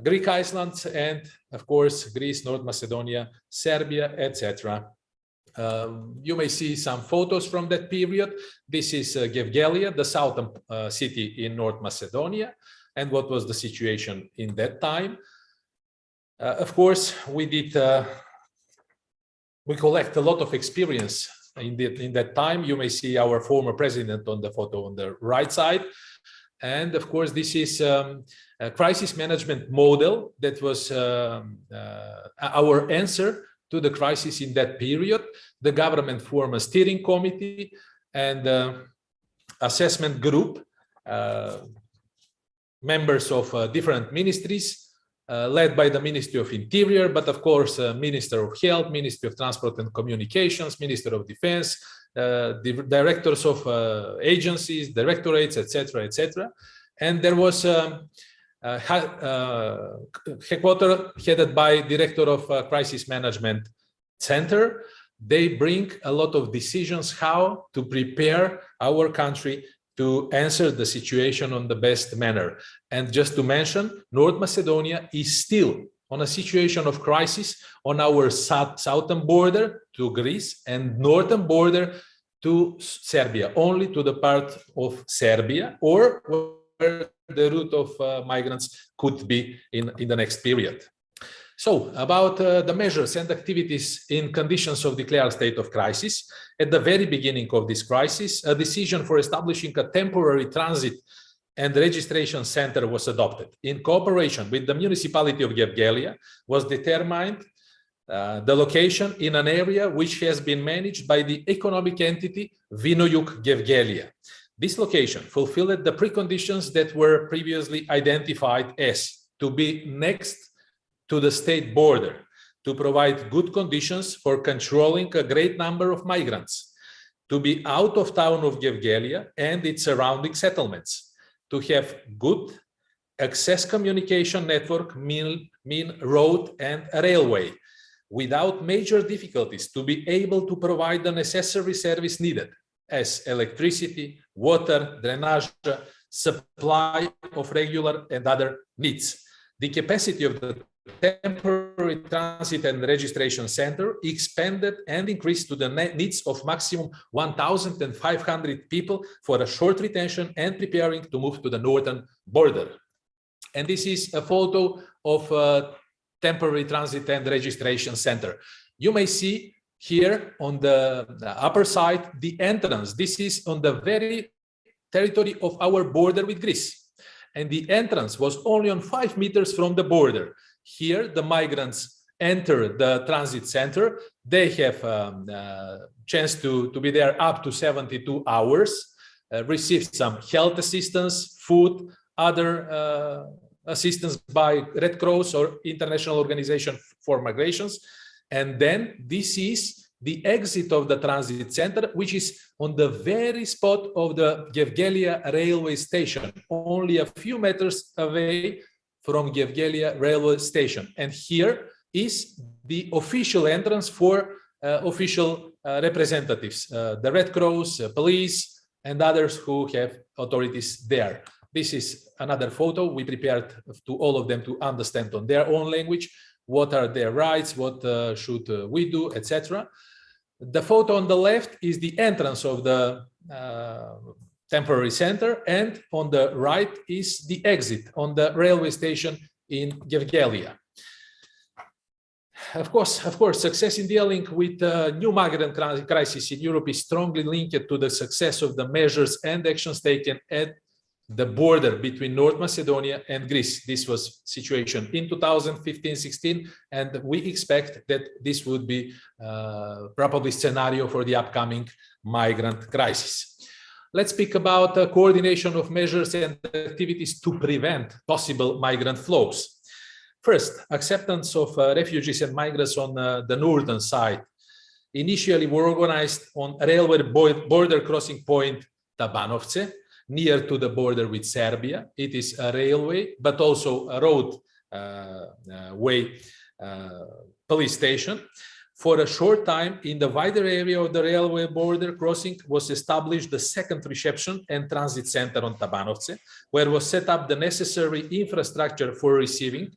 Greek islands, and of course, Greece, North Macedonia, Serbia, etc. You may see some photos from that period. This is Gevgelija, the southern city in North Macedonia, and what was the situation in that time. Of course, we collect a lot of experience in that time. You may see our former president on the photo on the right side. And of course, this is a crisis management model that was our answer to the crisis in that period. The government formed a steering committee and assessment group, members of different ministries, led by the Ministry of Interior, but of course, Minister of Health, Ministry of Transport and Communications, Minister of Defense, the directors of agencies, directorates, etc., etc. And there was headquarters headed by Director of Crisis Management Center. They bring a lot of decisions how to prepare our country to answer the situation on the best manner. And just to mention, North Macedonia is still on a situation of crisis on our southern border to Greece and northern border to Serbia, only to the part of Serbia, or where the route of migrants could be in the next period. So about the measures and activities in conditions of declared state of crisis. At the very beginning of this crisis, a decision for establishing a temporary transit and registration center was adopted. In cooperation with the municipality of Gevgelia was determined the location in an area which has been managed by the economic entity Vinoyuk Gevgelia. This location fulfilled the preconditions that were previously identified as to be next to the state border, to provide good conditions for controlling a great number of migrants, to be out of town of Gevgelia and its surrounding settlements, to have good access communication network, mean road and railway, without major difficulties, to be able to provide the necessary service needed as electricity, water, drainage, supply of regular and other needs. The capacity of the temporary transit and registration center expanded and increased to the needs of maximum 1,500 people for a short retention and preparing to move to the northern border. And this is a photo of a temporary transit and registration center. You may see here on the upper side the entrance. This is on the very territory of our border with Greece. And the entrance was only on 5 meters from the border. Here, the migrants enter the transit center. They have a chance to be there up to 72 hours, receive some health assistance, food, other assistance by Red Cross or International Organization for Migrations. And then this is the exit of the transit center, which is on the very spot of the Gevgelia railway station, only a few meters away from Gevgelia railway station. And here is the official entrance for official representatives, the Red Cross, police, and others who have authorities there. This is another photo we prepared to all of them to understand on their own language, what are their rights, what should we do, etc. The photo on the left is the entrance of the temporary center, and on the right is the exit on the railway station in Gevgelia. Of course, success in dealing with new migrant crisis in Europe is strongly linked to the success of the measures and actions taken at the border between North Macedonia and Greece. This was situation in 2015-16, and we expect that this would be probably scenario for the upcoming migrant crisis. Let's speak about the coordination of measures and activities to prevent possible migrant flows. First, acceptance of refugees and migrants on the northern side. Initially were organized on railway border crossing point Tabanovce, near to the border with Serbia. It is a railway, but also a road way police station. For a short time, in the wider area of the railway border crossing was established the second reception and transit center on Tabanovce, where was set up the necessary infrastructure for receiving,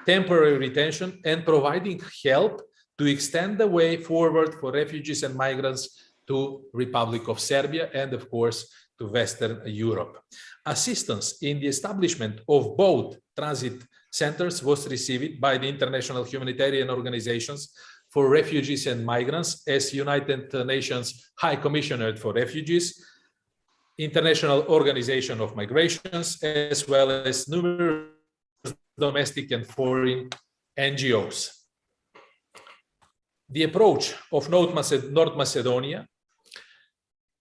temporary retention, and providing help to extend the way forward for refugees and migrants to Republic of Serbia and, of course, to Western Europe. Assistance in the establishment of both transit centers was received by the international humanitarian organizations for refugees and migrants as United Nations High Commissioner for Refugees, International Organization of Migrations, as well as numerous domestic and foreign NGOs. The approach of North Macedonia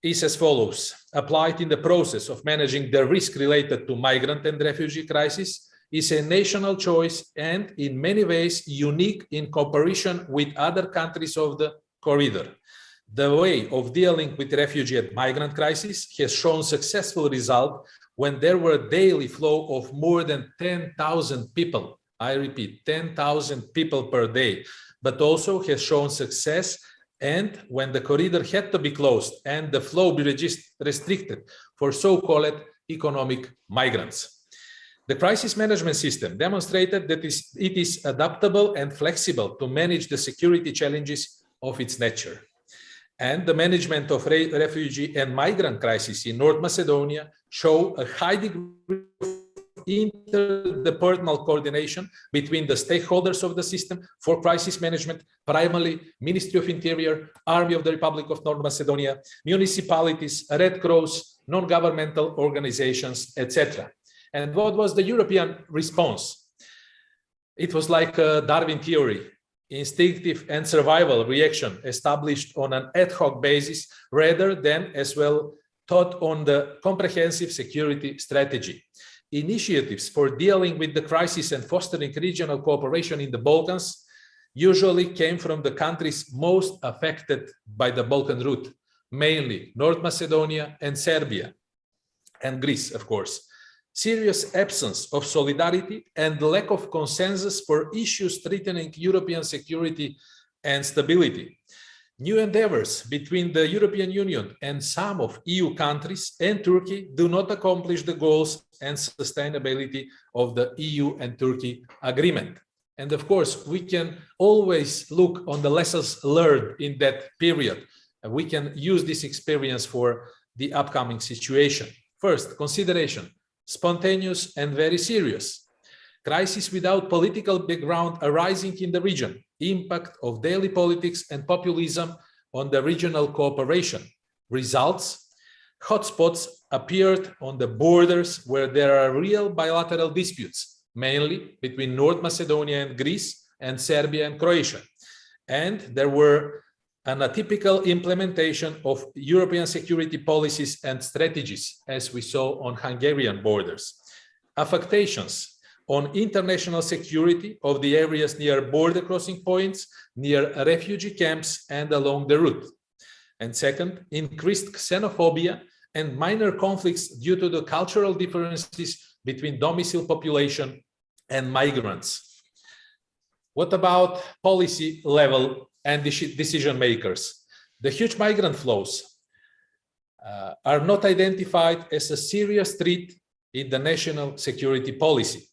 is as follows: applied in the process of managing the risk related to migrant and refugee crisis, is a national choice and in many ways unique in cooperation with other countries of the corridor. The way of dealing with refugee and migrant crisis has shown successful result when there were daily flow of more than 10,000 people. I repeat, 10,000 people per day, but also has shown success and when the corridor had to be closed and the flow be restricted for so-called economic migrants. The crisis management system demonstrated that it is adaptable and flexible to manage the security challenges of its nature. and the management of refugee and migrant crisis in North Macedonia show a high degree of interdepartmental coordination between the stakeholders of the system for crisis management, primarily Ministry of Interior, Army of the Republic of North Macedonia, municipalities, Red Cross, non-governmental organizations, etc. And what was the European response? It was like a Darwin theory, instinctive and survival reaction established on an ad hoc basis rather than as well taught on the comprehensive security strategy. Initiatives for dealing with the crisis and fostering regional cooperation in the Balkans usually came from the countries most affected by the Balkan route, mainly North Macedonia and Serbia, and Greece, of course. Serious absence of solidarity and lack of consensus for issues threatening European security and stability. New endeavors between the European Union and some of EU countries and Turkey do not accomplish the goals and sustainability of the EU and Turkey agreement. And of course, we can always look on the lessons learned in that period. We can use this experience for the upcoming situation. First, consideration, spontaneous and very serious. Crisis without political background arising in the region, impact of daily politics and populism on the regional cooperation. Results, hotspots appeared on the borders where there are real bilateral disputes, mainly between North Macedonia and Greece and Serbia and Croatia. And there were an atypical implementation of European security policies and strategies, as we saw on Hungarian borders. Affectations on international security of the areas near border crossing points, near refugee camps, and along the route. And second, increased xenophobia and minor conflicts due to the cultural differences between domicile population and migrants. What about policy level and decision makers? The huge migrant flows are not identified as a serious threat in the national security policy.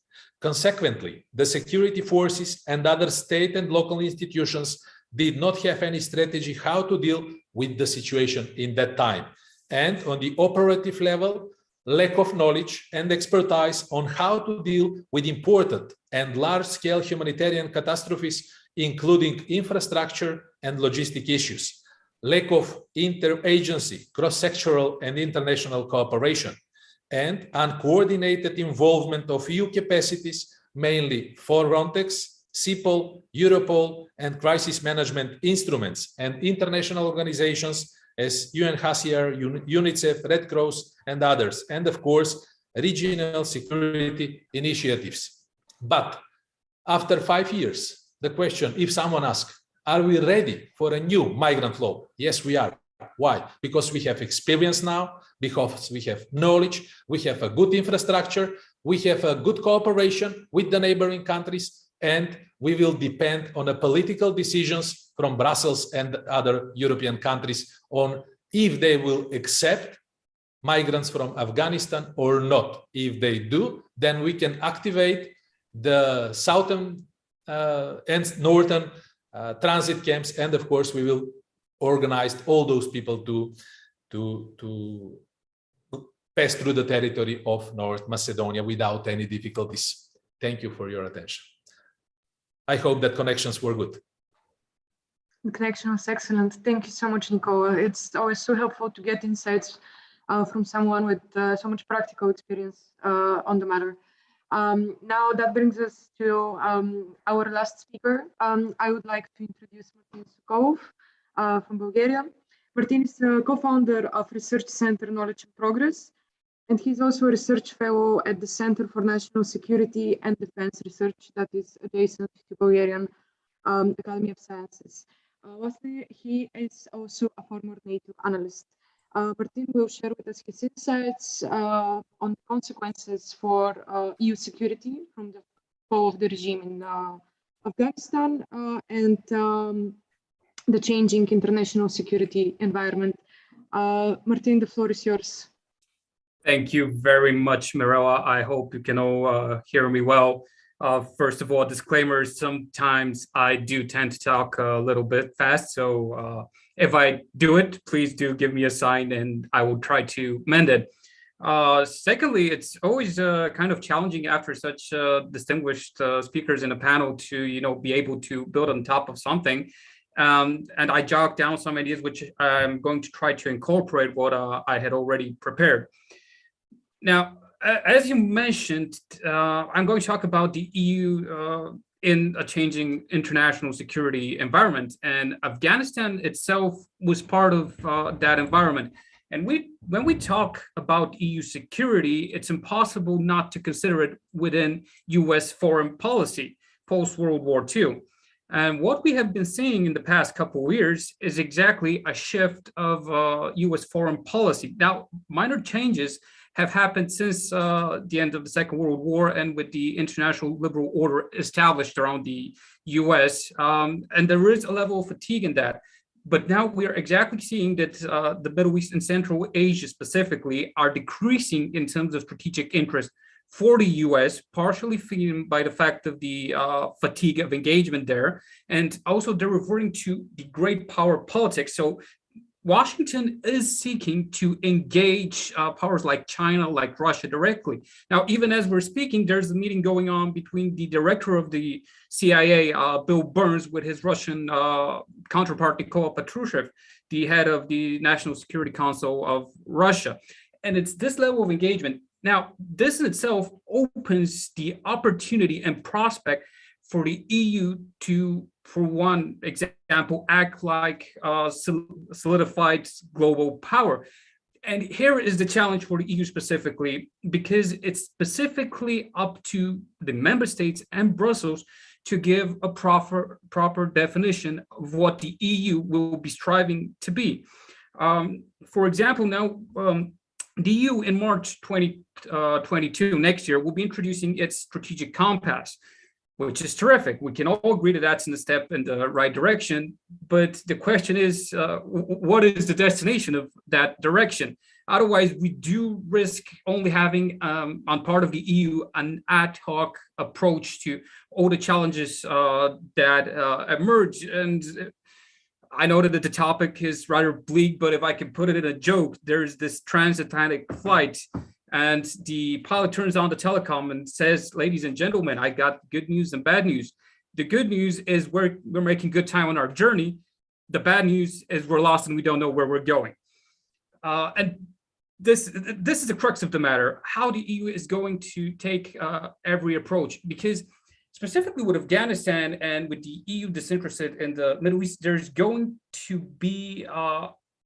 Consequently, the security forces and other state and local institutions did not have any strategy how to deal with the situation in that time. And on the operative level, lack of knowledge and expertise on how to deal with important and large-scale humanitarian catastrophes, including infrastructure and logistic issues, lack of interagency, cross-sectoral and international cooperation, and uncoordinated involvement of EU capacities, mainly Frontex, CEPOL, Europol, and crisis management instruments and international organizations as UNHCR, UNICEF, Red Cross, and others, and of course, regional security initiatives. But after 5 years, the question, if someone asks, are we ready for a new migrant flow? Yes, we are. Why? Because we have experience now, because we have knowledge, we have a good infrastructure, we have a good cooperation with the neighboring countries, and we will depend on the political decisions from Brussels and other European countries on if they will accept migrants from Afghanistan or not. If they do, then we can activate the southern and northern transit camps, and of course we will organize all those people to pass through the territory of North Macedonia without any difficulties. Thank you for your attention. I hope that connections were good. The connection was excellent. Thank you so much, Nicola. It's always so helpful to get insights from someone with so much practical experience on the matter. Now that brings us to our last speaker. I would like to introduce Martin Sukov from Bulgaria. Martin is a co-founder of Research Center Knowledge and Progress, and he's also a research fellow at the Center for National Security and Defense Research that is adjacent to Bulgarian Academy of Sciences. Lastly, he is also a former NATO analyst. Martin will share with us his insights on consequences for EU security from the fall of the regime in Afghanistan and the changing international security environment. Martin, the floor is yours. Thank you very much, Mirella. I hope you can all hear me well. First of all, disclaimer, sometimes I do tend to talk a little bit fast. So if I do it, please do give me a sign and I will try to mend it. Secondly, it's always kind of challenging after such distinguished speakers in a panel to, be able to build on top of something. And I jotted down some ideas which I'm going to try to incorporate what I had already prepared. Now, as you mentioned, I'm going to talk about the EU in a changing international security environment, and Afghanistan itself was part of that environment. And when we talk about EU security, it's impossible not to consider it within US foreign policy post-World War II. And what we have been seeing in the past couple of years is exactly a shift of US foreign policy. Now, minor changes have happened since the end of the Second World War and with the international liberal order established around the US. And there is a level of fatigue in that. But now we are exactly seeing that the Middle East and Central Asia specifically are decreasing in terms of strategic interest for the US, partially fueled by the fact of the fatigue of engagement there. And also they're reverting to the great power politics. So Washington is seeking to engage powers like China, like Russia directly. Now, even as we're speaking, there's a meeting going on between the director of the CIA, Bill Burns, with his Russian counterpart, Nikol Patrushev, the head of the National Security Council of Russia. And it's this level of engagement. Now, this in itself opens the opportunity and prospect for the EU to, for one example, act like solidified global power. And here is the challenge for the EU specifically, because it's specifically up to the member states and Brussels to give a proper definition of what the EU will be striving to be. For example, now, the EU in March 2022, next year, will be introducing its strategic compass, which is terrific. We can all agree that that's a step in the right direction. But the question is, what is the destination of that direction? Otherwise, we do risk only having, on part of the EU, an ad hoc approach to all the challenges that emerge. And I know that the topic is rather bleak, but if I can put it in a joke, there's this transatlantic flight and the pilot turns on the telecom and says, ladies and gentlemen, I got good news and bad news. The good news is we're making good time on our journey. The bad news is we're lost and we don't know where we're going. And this is the crux of the matter, how the EU is going to take every approach, because specifically with Afghanistan and with the EU disinterested in the Middle East, there's going to be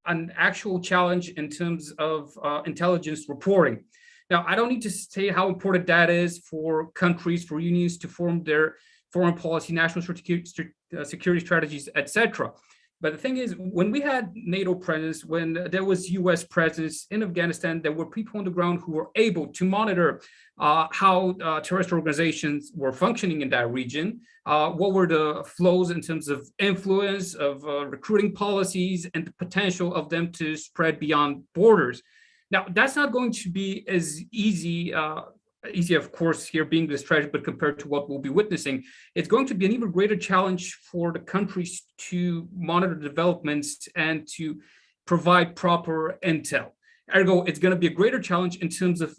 an actual challenge in terms of intelligence reporting. Now, I don't need to say how important that is for countries, for unions to form their foreign policy, national security strategies, etc. But the thing is, when we had NATO presence, when there was US presence in Afghanistan, there were people on the ground who were able to monitor how terrorist organizations were functioning in that region, what were the flows in terms of influence, of recruiting policies, and the potential of them to spread beyond borders. Now, that's not going to be as easy, of course, here being the strategy, but compared to what we'll be witnessing, it's going to be an even greater challenge for the countries to monitor developments and to provide proper intel. Ergo, it's going to be a greater challenge in terms of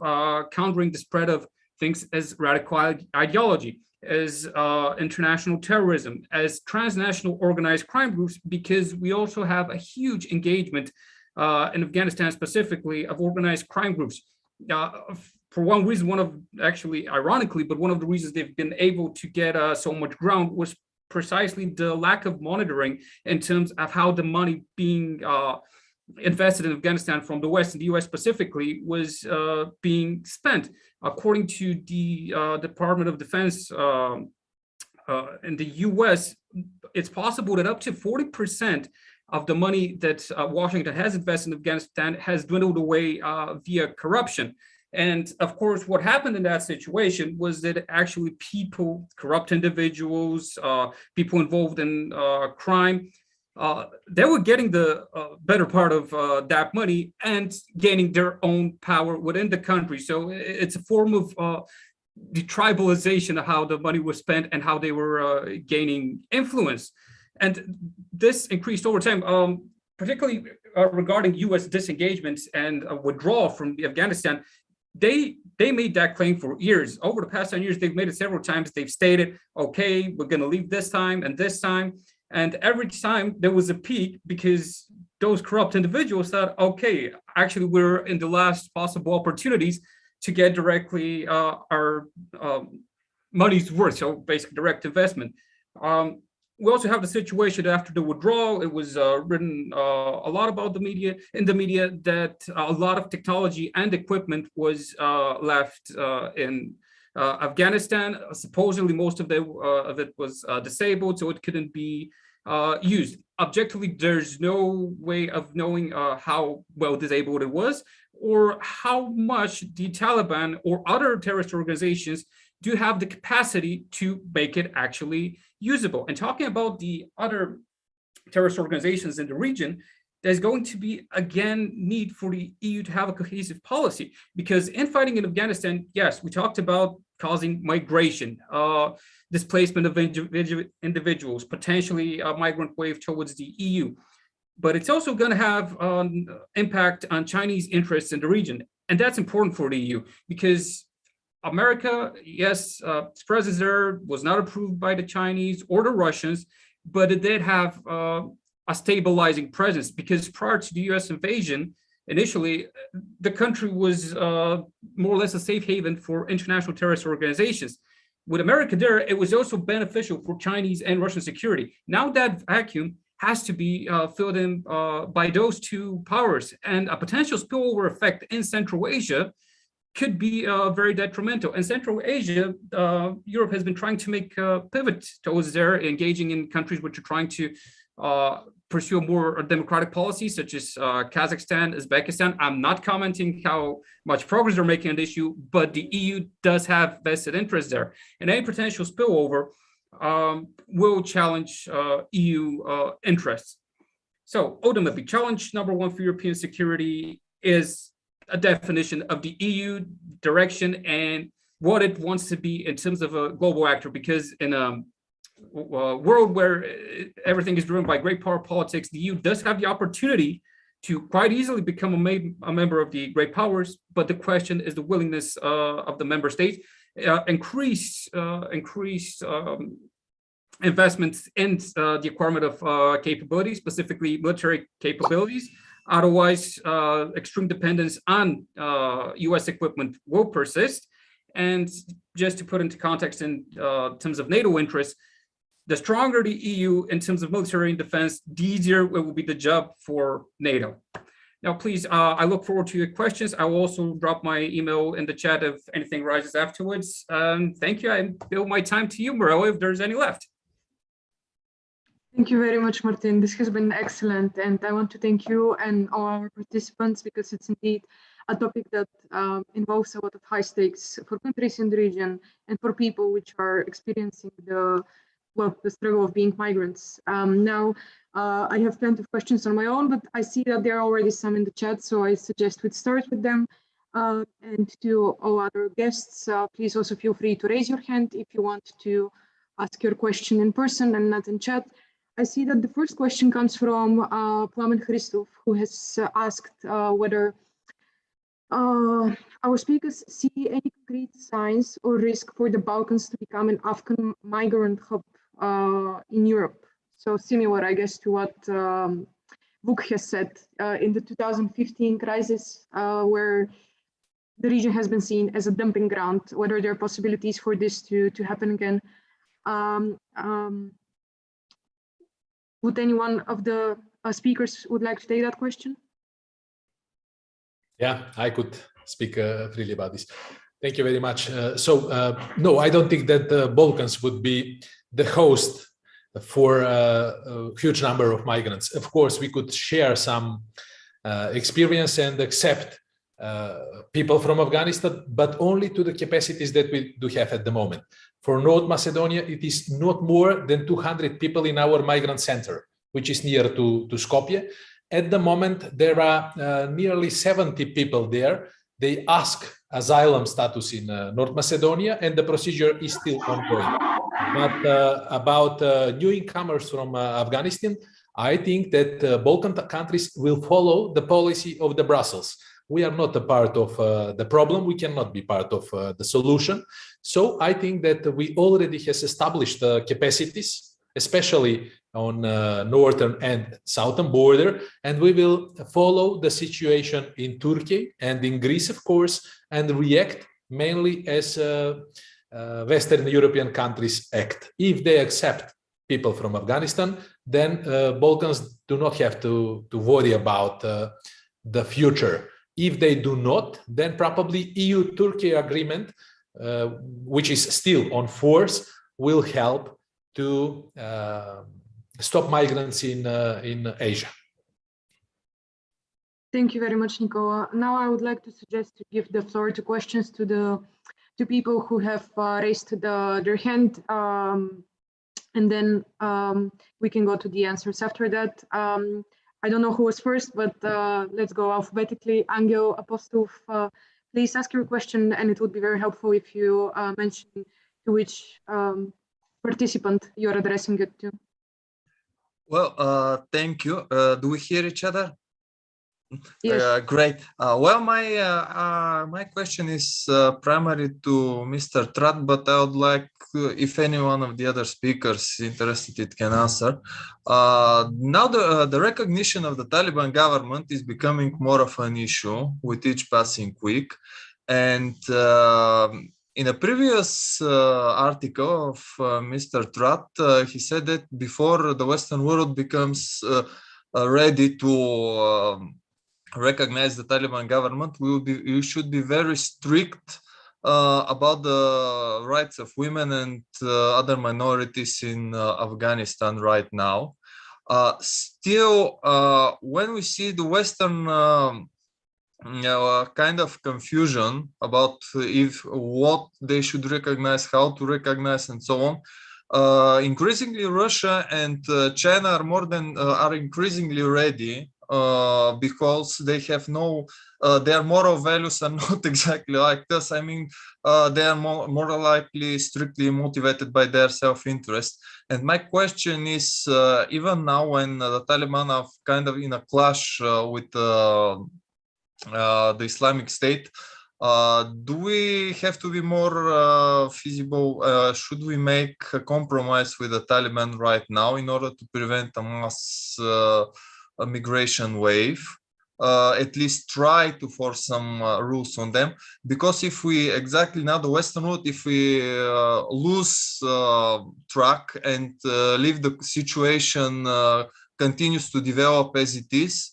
countering the spread of things as radical ideology, as international terrorism, as transnational organized crime groups, because we also have a huge engagement in Afghanistan specifically of organized crime groups. For one reason, ironically, but one of the reasons they've been able to get so much ground was precisely the lack of monitoring in terms of how the money being invested in Afghanistan from the West, and the US specifically, was being spent. According to the Department of Defense in the US, it's possible that up to 40% of the money that Washington has invested in Afghanistan has dwindled away via corruption. And of course, what happened in that situation was that actually people, corrupt individuals, people involved in crime, they were getting the better part of that money and gaining their own power within the country. So it's a form of the tribalization of how the money was spent and how they were gaining influence. And this increased over time, particularly regarding US disengagement and withdrawal from Afghanistan. They made that claim for years. Over the past 10 years, they've made it several times. They've stated, okay, we're going to leave this time and this time. And every time there was a peak because those corrupt individuals thought, okay, actually, we're in the last possible opportunities to get directly our money's worth, so basically direct investment. We also have the situation after the withdrawal. It was written a lot about in the media that a lot of technology and equipment was left in Afghanistan. Supposedly, most of it was disabled, so it couldn't be used. Objectively, there's no way of knowing how well disabled it was or how much the Taliban or other terrorist organizations do have the capacity to make it actually usable. And talking about the other terrorist organizations in the region, there's going to be, again, need for the EU to have a cohesive policy, because infighting in Afghanistan, yes, we talked about causing migration, displacement of individuals, potentially a migrant wave towards the EU. But it's also going to have an impact on Chinese interests in the region. And that's important for the EU because America, yes, its presence there was not approved by the Chinese or the Russians, but it did have a stabilizing presence because prior to the US invasion, initially, the country was more or less a safe haven for international terrorist organizations. With America there, it was also beneficial for Chinese and Russian security. Now that vacuum has to be filled in by those two powers, and a potential spillover effect in Central Asia could be very detrimental. In Central Asia, Europe has been trying to make a pivot towards there, engaging in countries which are trying to pursue a more democratic policy, such as Kazakhstan, Uzbekistan. I'm not commenting how much progress they're making on the issue, but the EU does have vested interest there. And any potential spillover will challenge EU interests. So ultimately, challenge number one for European security is a definition of the EU direction and what it wants to be in terms of a global actor, because in a world where everything is driven by great power politics, the EU does have the opportunity to quite easily become a member of the great powers. But the question is the willingness of the member states, increased investments in the acquirement of capabilities, specifically military capabilities. Otherwise, extreme dependence on US equipment will persist. And just to put into context in terms of NATO interests, the stronger the EU in terms of military and defense, the easier it will be the job for NATO. Now, please, I look forward to your questions. I will also drop my email in the chat if anything rises afterwards. Thank you. I bill my time to you, Morello, if there's any left. Thank you very much, Martin. This has been excellent. And I want to thank you and all our participants, because it's indeed a topic that involves a lot of high stakes for countries in the region and for people which are experiencing the struggle of being migrants. Now, I have plenty of questions on my own, but I see that there are already some in the chat, so I suggest we start with them. And to all other guests, please also feel free to raise your hand if you want to ask your question in person and not in chat. I see that the first question comes from Plamen Christov, who has asked whether our speakers see any concrete signs or risk for the Balkans to become an Afghan migrant hub in Europe. So similar, I guess, to what Vuk has said in the 2015 crisis, where the region has been seen as a dumping ground, whether there are possibilities for this to happen again. Would anyone of the speakers would like to take that question? Yeah, I could speak freely about this. Thank you very much. No, I don't think that the Balkans would be the host for a huge number of migrants. Of course, we could share some experience and accept people from Afghanistan, but only to the capacities that we do have at the moment. For North Macedonia, it is not more than 200 people in our migrant center, which is near to Skopje. At the moment, there are nearly 70 people there, they ask asylum status in North Macedonia, and the procedure is still ongoing. But about new incomers from Afghanistan, I think that Balkan countries will follow the policy of the Brussels. We are not a part of the problem. We cannot be part of the solution. So I think that we already has established capacities, especially on northern and southern border, and we will follow the situation in Turkey and in Greece, of course, and react mainly as Western European countries act. If they accept people from Afghanistan, then Balkans do not have to worry about the future. If they do not, then probably EU-Turkey agreement, which is still on force, will help to stop migrants in Asia. Thank you very much, Nico. Now I would like to suggest to give the floor to questions to people who have raised their hand, and then we can go to the answers after that. I don't know who was first, but let's go alphabetically. Angel Apostov, please ask your question, and it would be very helpful if you mention to which participant you're addressing it to. Well, thank you. Do we hear each other? Yes. Great. Well, my question is primarily to Mr. Trat, but I would like, if any one of the other speakers interested, it can answer. Now the recognition of the Taliban government is becoming more of an issue with each passing week. And in a previous article of Mr. Trat, he said that before the Western world becomes ready to recognize the Taliban government, we should be very strict about the rights of women and other minorities in Afghanistan right now. Still, when we see the Western kind of confusion about what they should recognize, how to recognize, and so on, increasingly Russia and China are increasingly ready. Because they have their moral values are not exactly like us. I mean, they are more likely strictly motivated by their self-interest. And my question is, even now when the Taliban are kind of in a clash with the Islamic State, do we have to be more feasible? Should we make a compromise with the Taliban right now in order to prevent a mass a migration wave, at least try to force some rules on them? Because if we exactly now the Western world, if we lose track and leave the situation continues to develop as it is,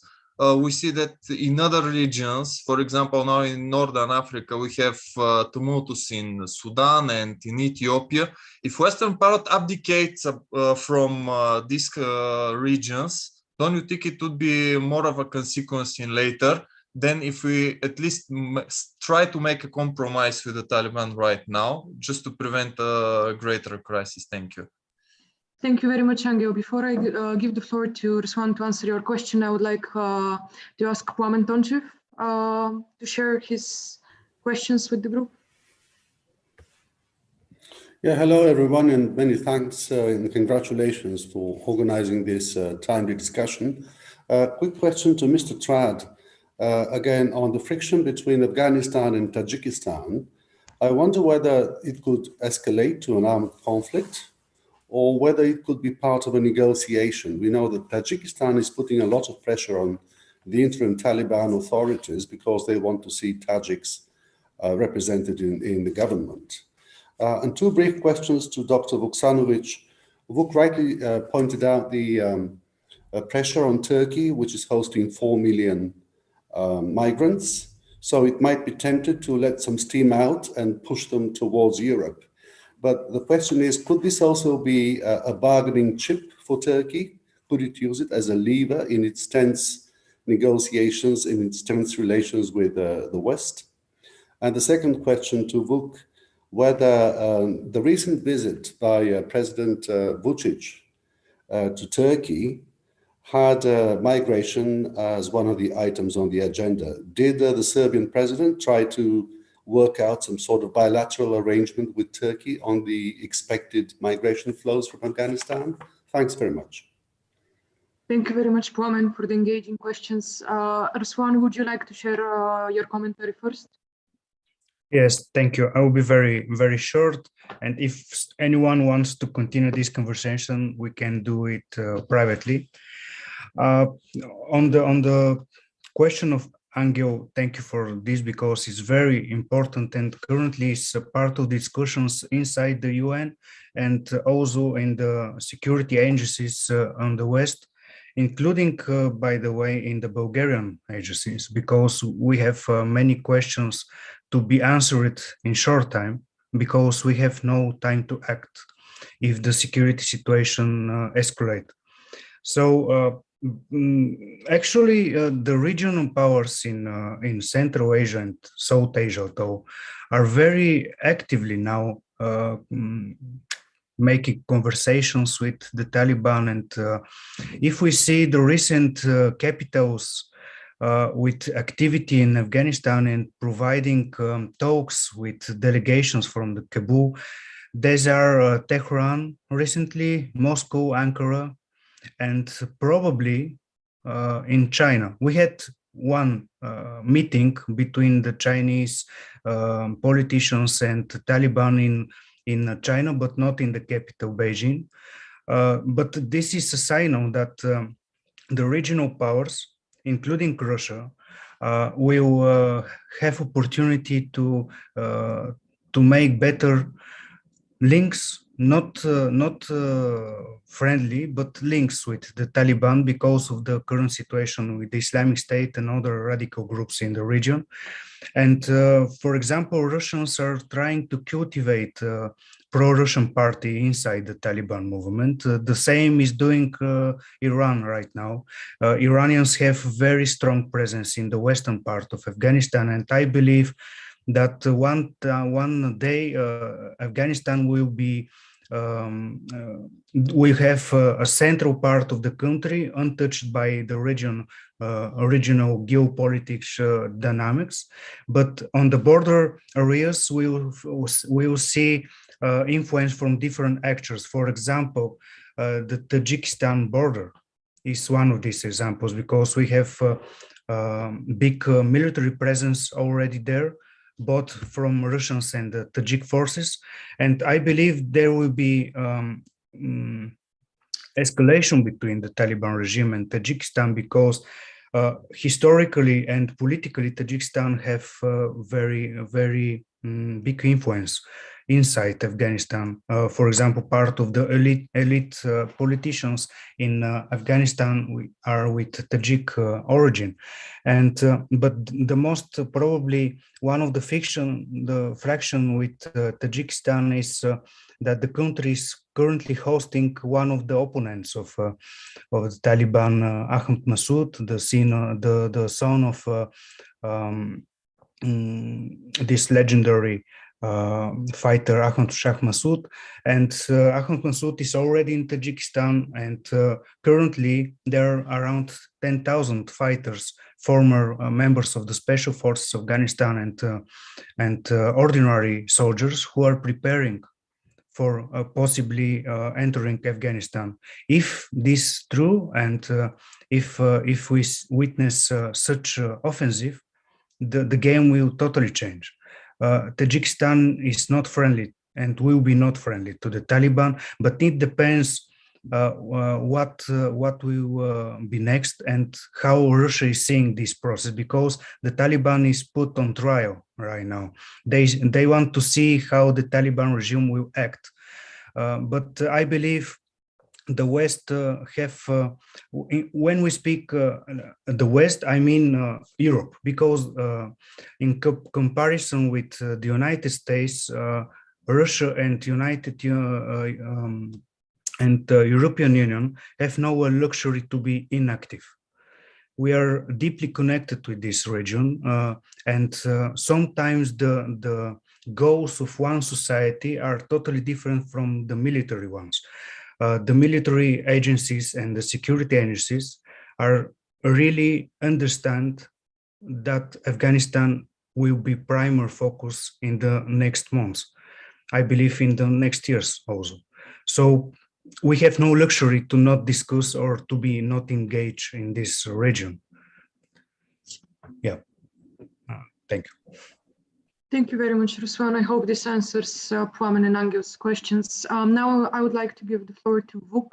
we see that in other regions, for example, now in Northern Africa, we have tumultus in Sudan and in Ethiopia. If Western part abdicates from these regions, don't you think it would be more of a consequence in later than if we at least try to make a compromise with the Taliban right now, just to prevent a greater crisis? Thank you. Thank you very much, Angel. Before I give the floor to Ruslan to answer your question, I would like to ask Plamen Tonchev to share his questions with the group. Yeah, hello everyone, and many thanks and congratulations for organizing this timely discussion. Quick question to Mr. Trad, again on the friction between Afghanistan and Tajikistan. I wonder whether it could escalate to an armed conflict or whether it could be part of a negotiation. We know that Tajikistan is putting a lot of pressure on the interim Taliban authorities because they want to see Tajiks represented in the government. And two brief questions to Dr. Vuksanovic. Vuk rightly pointed out the pressure on Turkey, which is hosting 4 million migrants. So it might be tempted to let some steam out and push them towards Europe. But the question is, could this also be a bargaining chip for Turkey? Could it use it as a lever in its tense negotiations, in its tense relations with the West? And the second question to Vuk, whether the recent visit by President Vučić to Turkey had migration as one of the items on the agenda. Did the Serbian president try to work out some sort of bilateral arrangement with Turkey on the expected migration flows from Afghanistan? Thanks very much. Thank you very much, Pomen, for the engaging questions. Ruswan, would you like to share your commentary first? Yes, thank you. I will be very, very short. And if anyone wants to continue this conversation, we can do it privately. On the question of Angel, thank you for this because it's very important and currently it's a part of discussions inside the UN and also in the security agencies on the West, including, by the way, in the Bulgarian agencies, because we have many questions to be answered in short time because we have no time to act if the security situation escalates. So actually, the regional powers in Central Asia and South Asia, though, are very actively now making conversations with the Taliban. And if we see the recent capitals with activity in Afghanistan and providing talks with delegations from the Kabul, these are Tehran recently, Moscow, Ankara, and probably in China. We had one meeting between the Chinese politicians and Taliban in China, but not in the capital, Beijing. But this is a sign that the regional powers, including Russia, will have opportunity to make better links, not friendly, but links with the Taliban because of the current situation with the Islamic State and other radical groups in the region. And for example, Russians are trying to cultivate pro-Russian party inside the Taliban movement. The same is doing Iran right now. Iranians have very strong presence in the western part of Afghanistan, and I believe that one day Afghanistan will be we have a central part of the country untouched by the regional geopolitics dynamics, but on the border areas we will see influence from different actors. For example, the Tajikistan border is one of these examples because we have big military presence already there, both from Russians and the Tajik forces. And I believe there will be escalation between the Taliban regime and Tajikistan because historically and politically, Tajikistan have very, very big influence inside Afghanistan. For example, part of the elite politicians in Afghanistan are with Tajik origin, and but the most probably one of the fraction with Tajikistan is that the country is currently hosting one of the opponents of the Taliban, Ahmad Massoud, the son of this legendary fighter Ahmad Shah Massoud, and Ahmad Massoud is already in Tajikistan, and currently there are around 10,000 fighters, former members of the special forces of Afghanistan and ordinary soldiers who are preparing for possibly entering Afghanistan. If this is true, and if we witness such offensive, the game will totally change. Tajikistan is not friendly and will be not friendly to the Taliban, but it depends what will be next and how Russia is seeing this process, because the Taliban is put on trial right now. They want to see how the Taliban regime will act. But I believe the West when we speak the West, I mean Europe, because in comparison with the United States, Russia and European Union have no luxury to be inactive. We are deeply connected with this region, and sometimes the goals of one society are totally different from the military ones. the military agencies and the security agencies are really understand that Afghanistan will be primary focus in the next months. I believe in the next years also. So we have no luxury to not discuss or to be not engaged in this region. Yeah, thank you. Thank you very much, Ruslan. I hope this answers Płamen and Angel's questions. Now I would like to give the floor to Vuk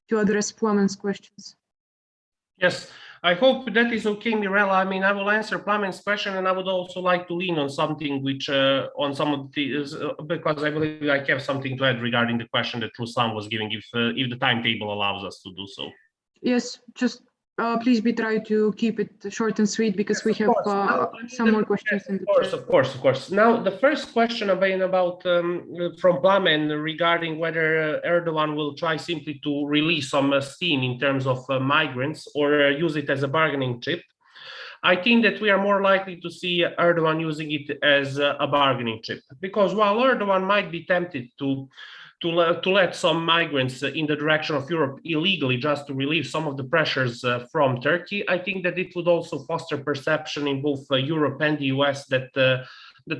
to address Płamen's questions. Yes, I hope that is okay, Mirella. I mean, I will answer Płamen's question, and I would also like to lean on something which, on some of these, because I believe I have something to add regarding the question that Ruslan was giving, if the timetable allows us to do so. Yes, just please try to keep it short and sweet, because we have some more questions in the chat. Of course. Now, the first question about from Płamen regarding whether Erdogan will try simply to release some steam in terms of migrants or use it as a bargaining chip. I think that we are more likely to see Erdogan using it as a bargaining chip, because while Erdogan might be tempted to let some migrants in the direction of Europe illegally just to relieve some of the pressures from Turkey, I think that it would also foster perception in both Europe and the US that the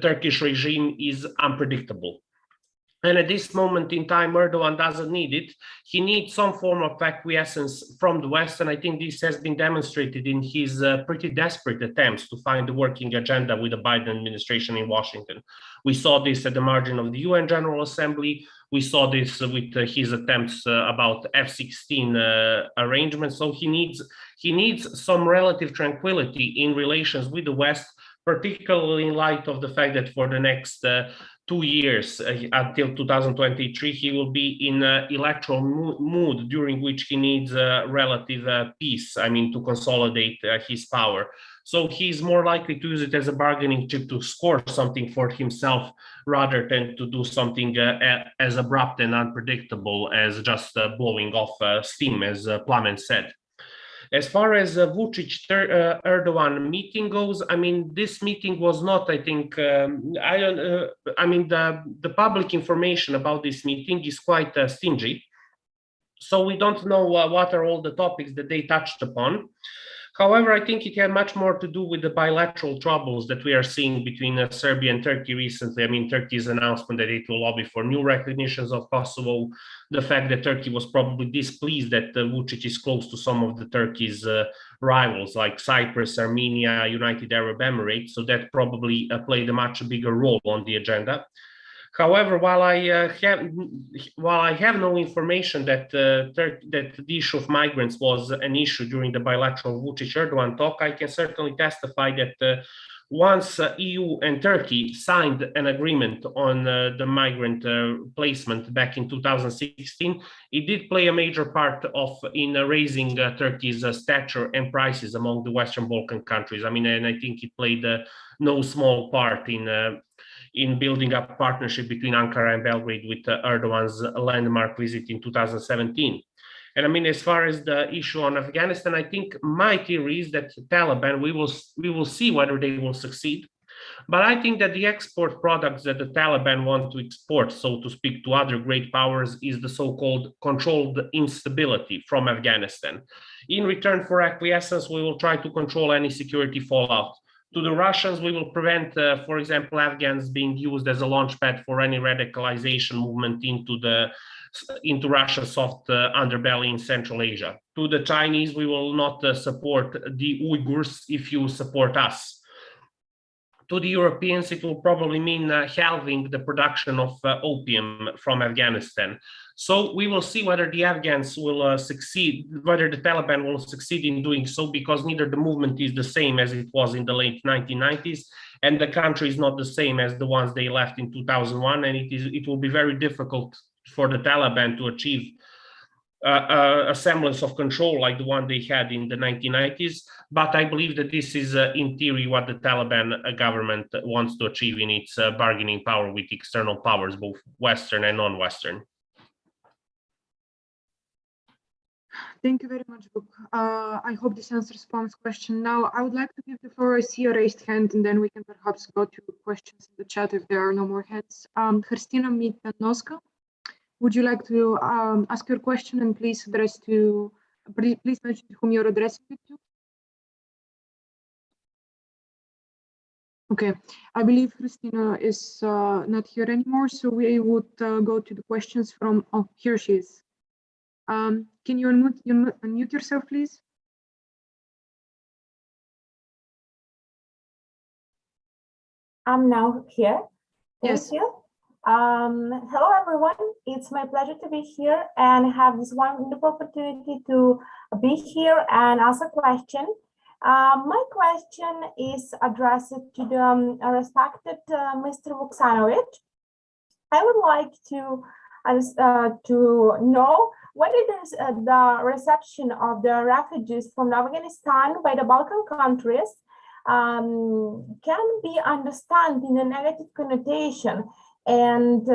Turkish regime is unpredictable. And at this moment in time, Erdogan doesn't need it. He needs some form of acquiescence from the West, and I think this has been demonstrated in his pretty desperate attempts to find a working agenda with the Biden administration in Washington. We saw this at the margin of the UN General Assembly. We saw this with his attempts about F-16 arrangements. So he needs some relative tranquility in relations with the West, particularly in light of the fact that for the next 2 years until 2023, he will be in electoral mood during which he needs relative peace, I mean, to consolidate his power. So he's more likely to use it as a bargaining chip to score something for himself rather than to do something as abrupt and unpredictable as just blowing off steam, as Płamen said. As far as Vučić-Erdogan meeting goes, I mean, this meeting was not, I think, I mean, the public information about this meeting is quite stingy. So we don't know what are all the topics that they touched upon. However, I think it had much more to do with the bilateral troubles that we are seeing between Serbia and Turkey recently. I mean, Turkey's announcement that it will lobby for new recognitions of Kosovo, the fact that Turkey was probably displeased that Vučić is close to some of the Turkey's rivals like Cyprus, Armenia, United Arab Emirates. So that probably played a much bigger role on the agenda. However, while I have no information that that the issue of migrants was an issue during the bilateral Vučić-Erdogan talk, I can certainly testify that once EU and Turkey signed an agreement on the migrant placement back in 2016, it did play a major part in raising Turkey's stature and prices among the Western Balkan countries. I mean, and I think it played no small part in building up partnership between Ankara and Belgrade with Erdogan's landmark visit in 2017. And I mean, as far as the issue on Afghanistan, I think my theory is that Taliban, we will see whether they will succeed. But I think that the export products that the Taliban want to export, so to speak, to other great powers is the so-called controlled instability from Afghanistan. In return for acquiescence, we will try to control any security fallout. To the Russians, we will prevent, for example, Afghans being used as a launchpad for any radicalization movement into Russia's soft underbelly in Central Asia. To the Chinese, we will not support the Uyghurs if you support us. To the Europeans, it will probably mean halving the production of opium from Afghanistan. So we will see whether the Afghans will succeed, whether the Taliban will succeed in doing so, because neither the movement is the same as it was in the late 1990s, and the country is not the same as the ones they left in 2001, and it will be very difficult for the Taliban to achieve a semblance of control like the one they had in the 1990s. But I believe that this is, in theory, what the Taliban government wants to achieve in its bargaining power with external powers, both Western and non-Western. Thank you very much, Vuk. I hope this answers Pam's question. Now, I would like to give the floor. I see a raised hand, and then we can perhaps go to questions in the chat if there are no more hands. Christina Mitanoska. would you like to ask your question, and please mention whom you're addressing it to? Okay, I believe Christina is not here anymore, so we would go to the questions from, oh, here she is. Can you unmute yourself, please? I'm now here. Yes. Thank you. Hello, everyone. It's my pleasure to be here and have this wonderful opportunity to be here and ask a question. My question is addressed to the respected Mr. Vuksanovic. I would like to know whether the reception of the refugees from Afghanistan by the Balkan countries can be understood in a negative connotation and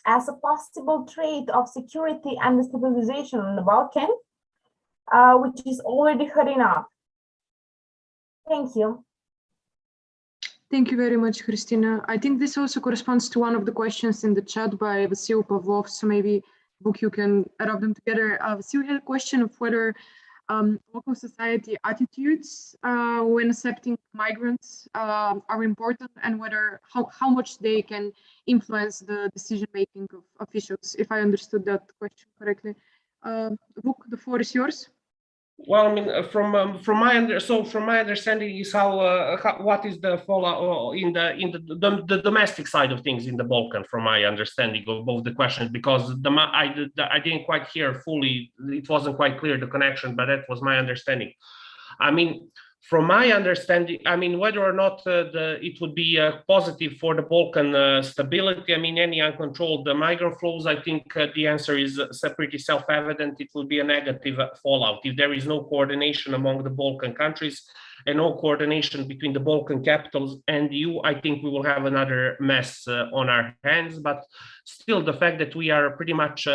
as a possible trait of security and stabilization in the Balkan, which is already hurting up. Thank you. Thank you very much, Christina. I think this also corresponds to one of the questions in the chat by Vasil Pavlov, so maybe, Vuk, you can add them together. Vasil had a question of whether local society attitudes when accepting migrants are important, and whether how much they can influence the decision-making of officials, if I understood that question correctly. Vuk, the floor is yours. Well, I mean, from my understanding is what is the fallout in the domestic side of things in the Balkan, from my understanding of both the questions, because I didn't quite hear fully. It wasn't quite clear, the connection, but that was my understanding. I mean, from my understanding, I mean, whether or not it would be positive for the Balkan stability, I mean, any uncontrolled migrant flows, I think the answer is pretty self-evident. It will be a negative fallout. If there is no coordination among the Balkan countries and no coordination between the Balkan capitals and the EU, I think we will have another mess on our hands. But still, the fact that we are pretty much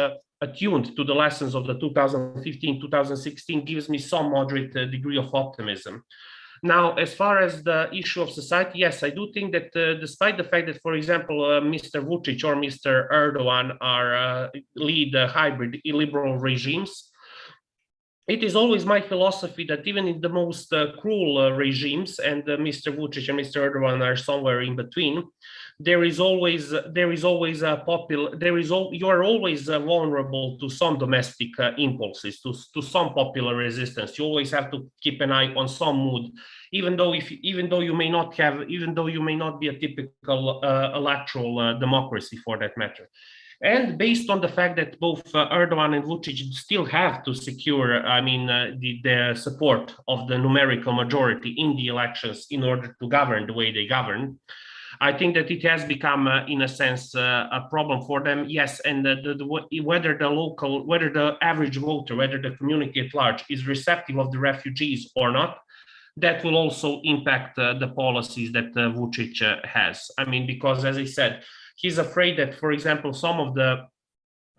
attuned to the lessons of the 2015-2016 gives me some moderate degree of optimism. Now, as far as the issue of society, yes, I do think that despite the fact that, for example, Mr. Vučić or Mr. Erdogan are lead hybrid illiberal regimes, it is always my philosophy that even in the most cruel regimes, and Mr. Vučić and Mr. Erdogan are somewhere in between, you are always vulnerable to some domestic impulses, to some popular resistance. You always have to keep an eye on some mood, even though you may not be a typical electoral democracy for that matter. And based on the fact that both Erdogan and Vučić still have to secure, I mean, the support of the numerical majority in the elections in order to govern the way they govern, I think that it has become, in a sense, a problem for them. Yes, and whether the average voter, whether the community at large is receptive of the refugees or not, that will also impact the policies that Vučić has. I mean, because as I said, he's afraid that, for example, some of the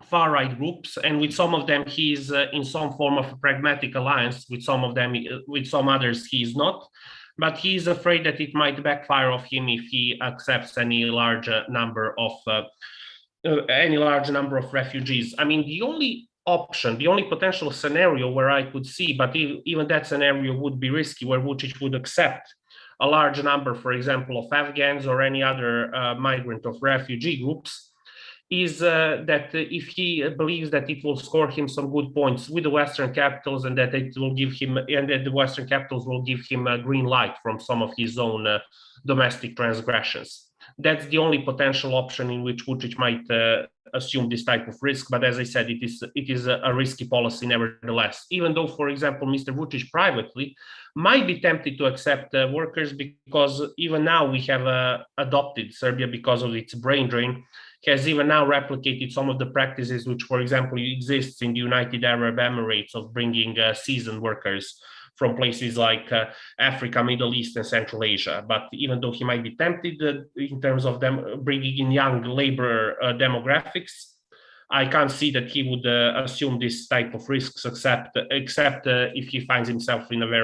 far-right groups, and with some of them he's in some form of a pragmatic alliance, with some others he's not. But he is afraid that it might backfire on him if he accepts any large number of refugees. I mean, the only potential scenario where I could see, but even that scenario would be risky, where Vučić would accept a large number, for example, of Afghans or any other migrant of refugee groups, is that if he believes that it will score him some good points with the Western capitals, and that it will give him, and that the Western capitals will give him a green light from some of his own domestic transgressions. That's the only potential option in which Vučić might assume this type of risk. But as I said, it is a risky policy nevertheless. Even though, for example, Mr. Vučić privately might be tempted to accept workers, because even now we have adopted Serbia, because of its brain drain, has even now replicated some of the practices which, for example, exists in the United Arab Emirates of bringing seasoned workers from places like Africa, Middle East, and Central Asia. But even though he might be tempted in terms of them bringing in young labor demographics, I can't see that he would assume this type of risks, except if he finds himself in a very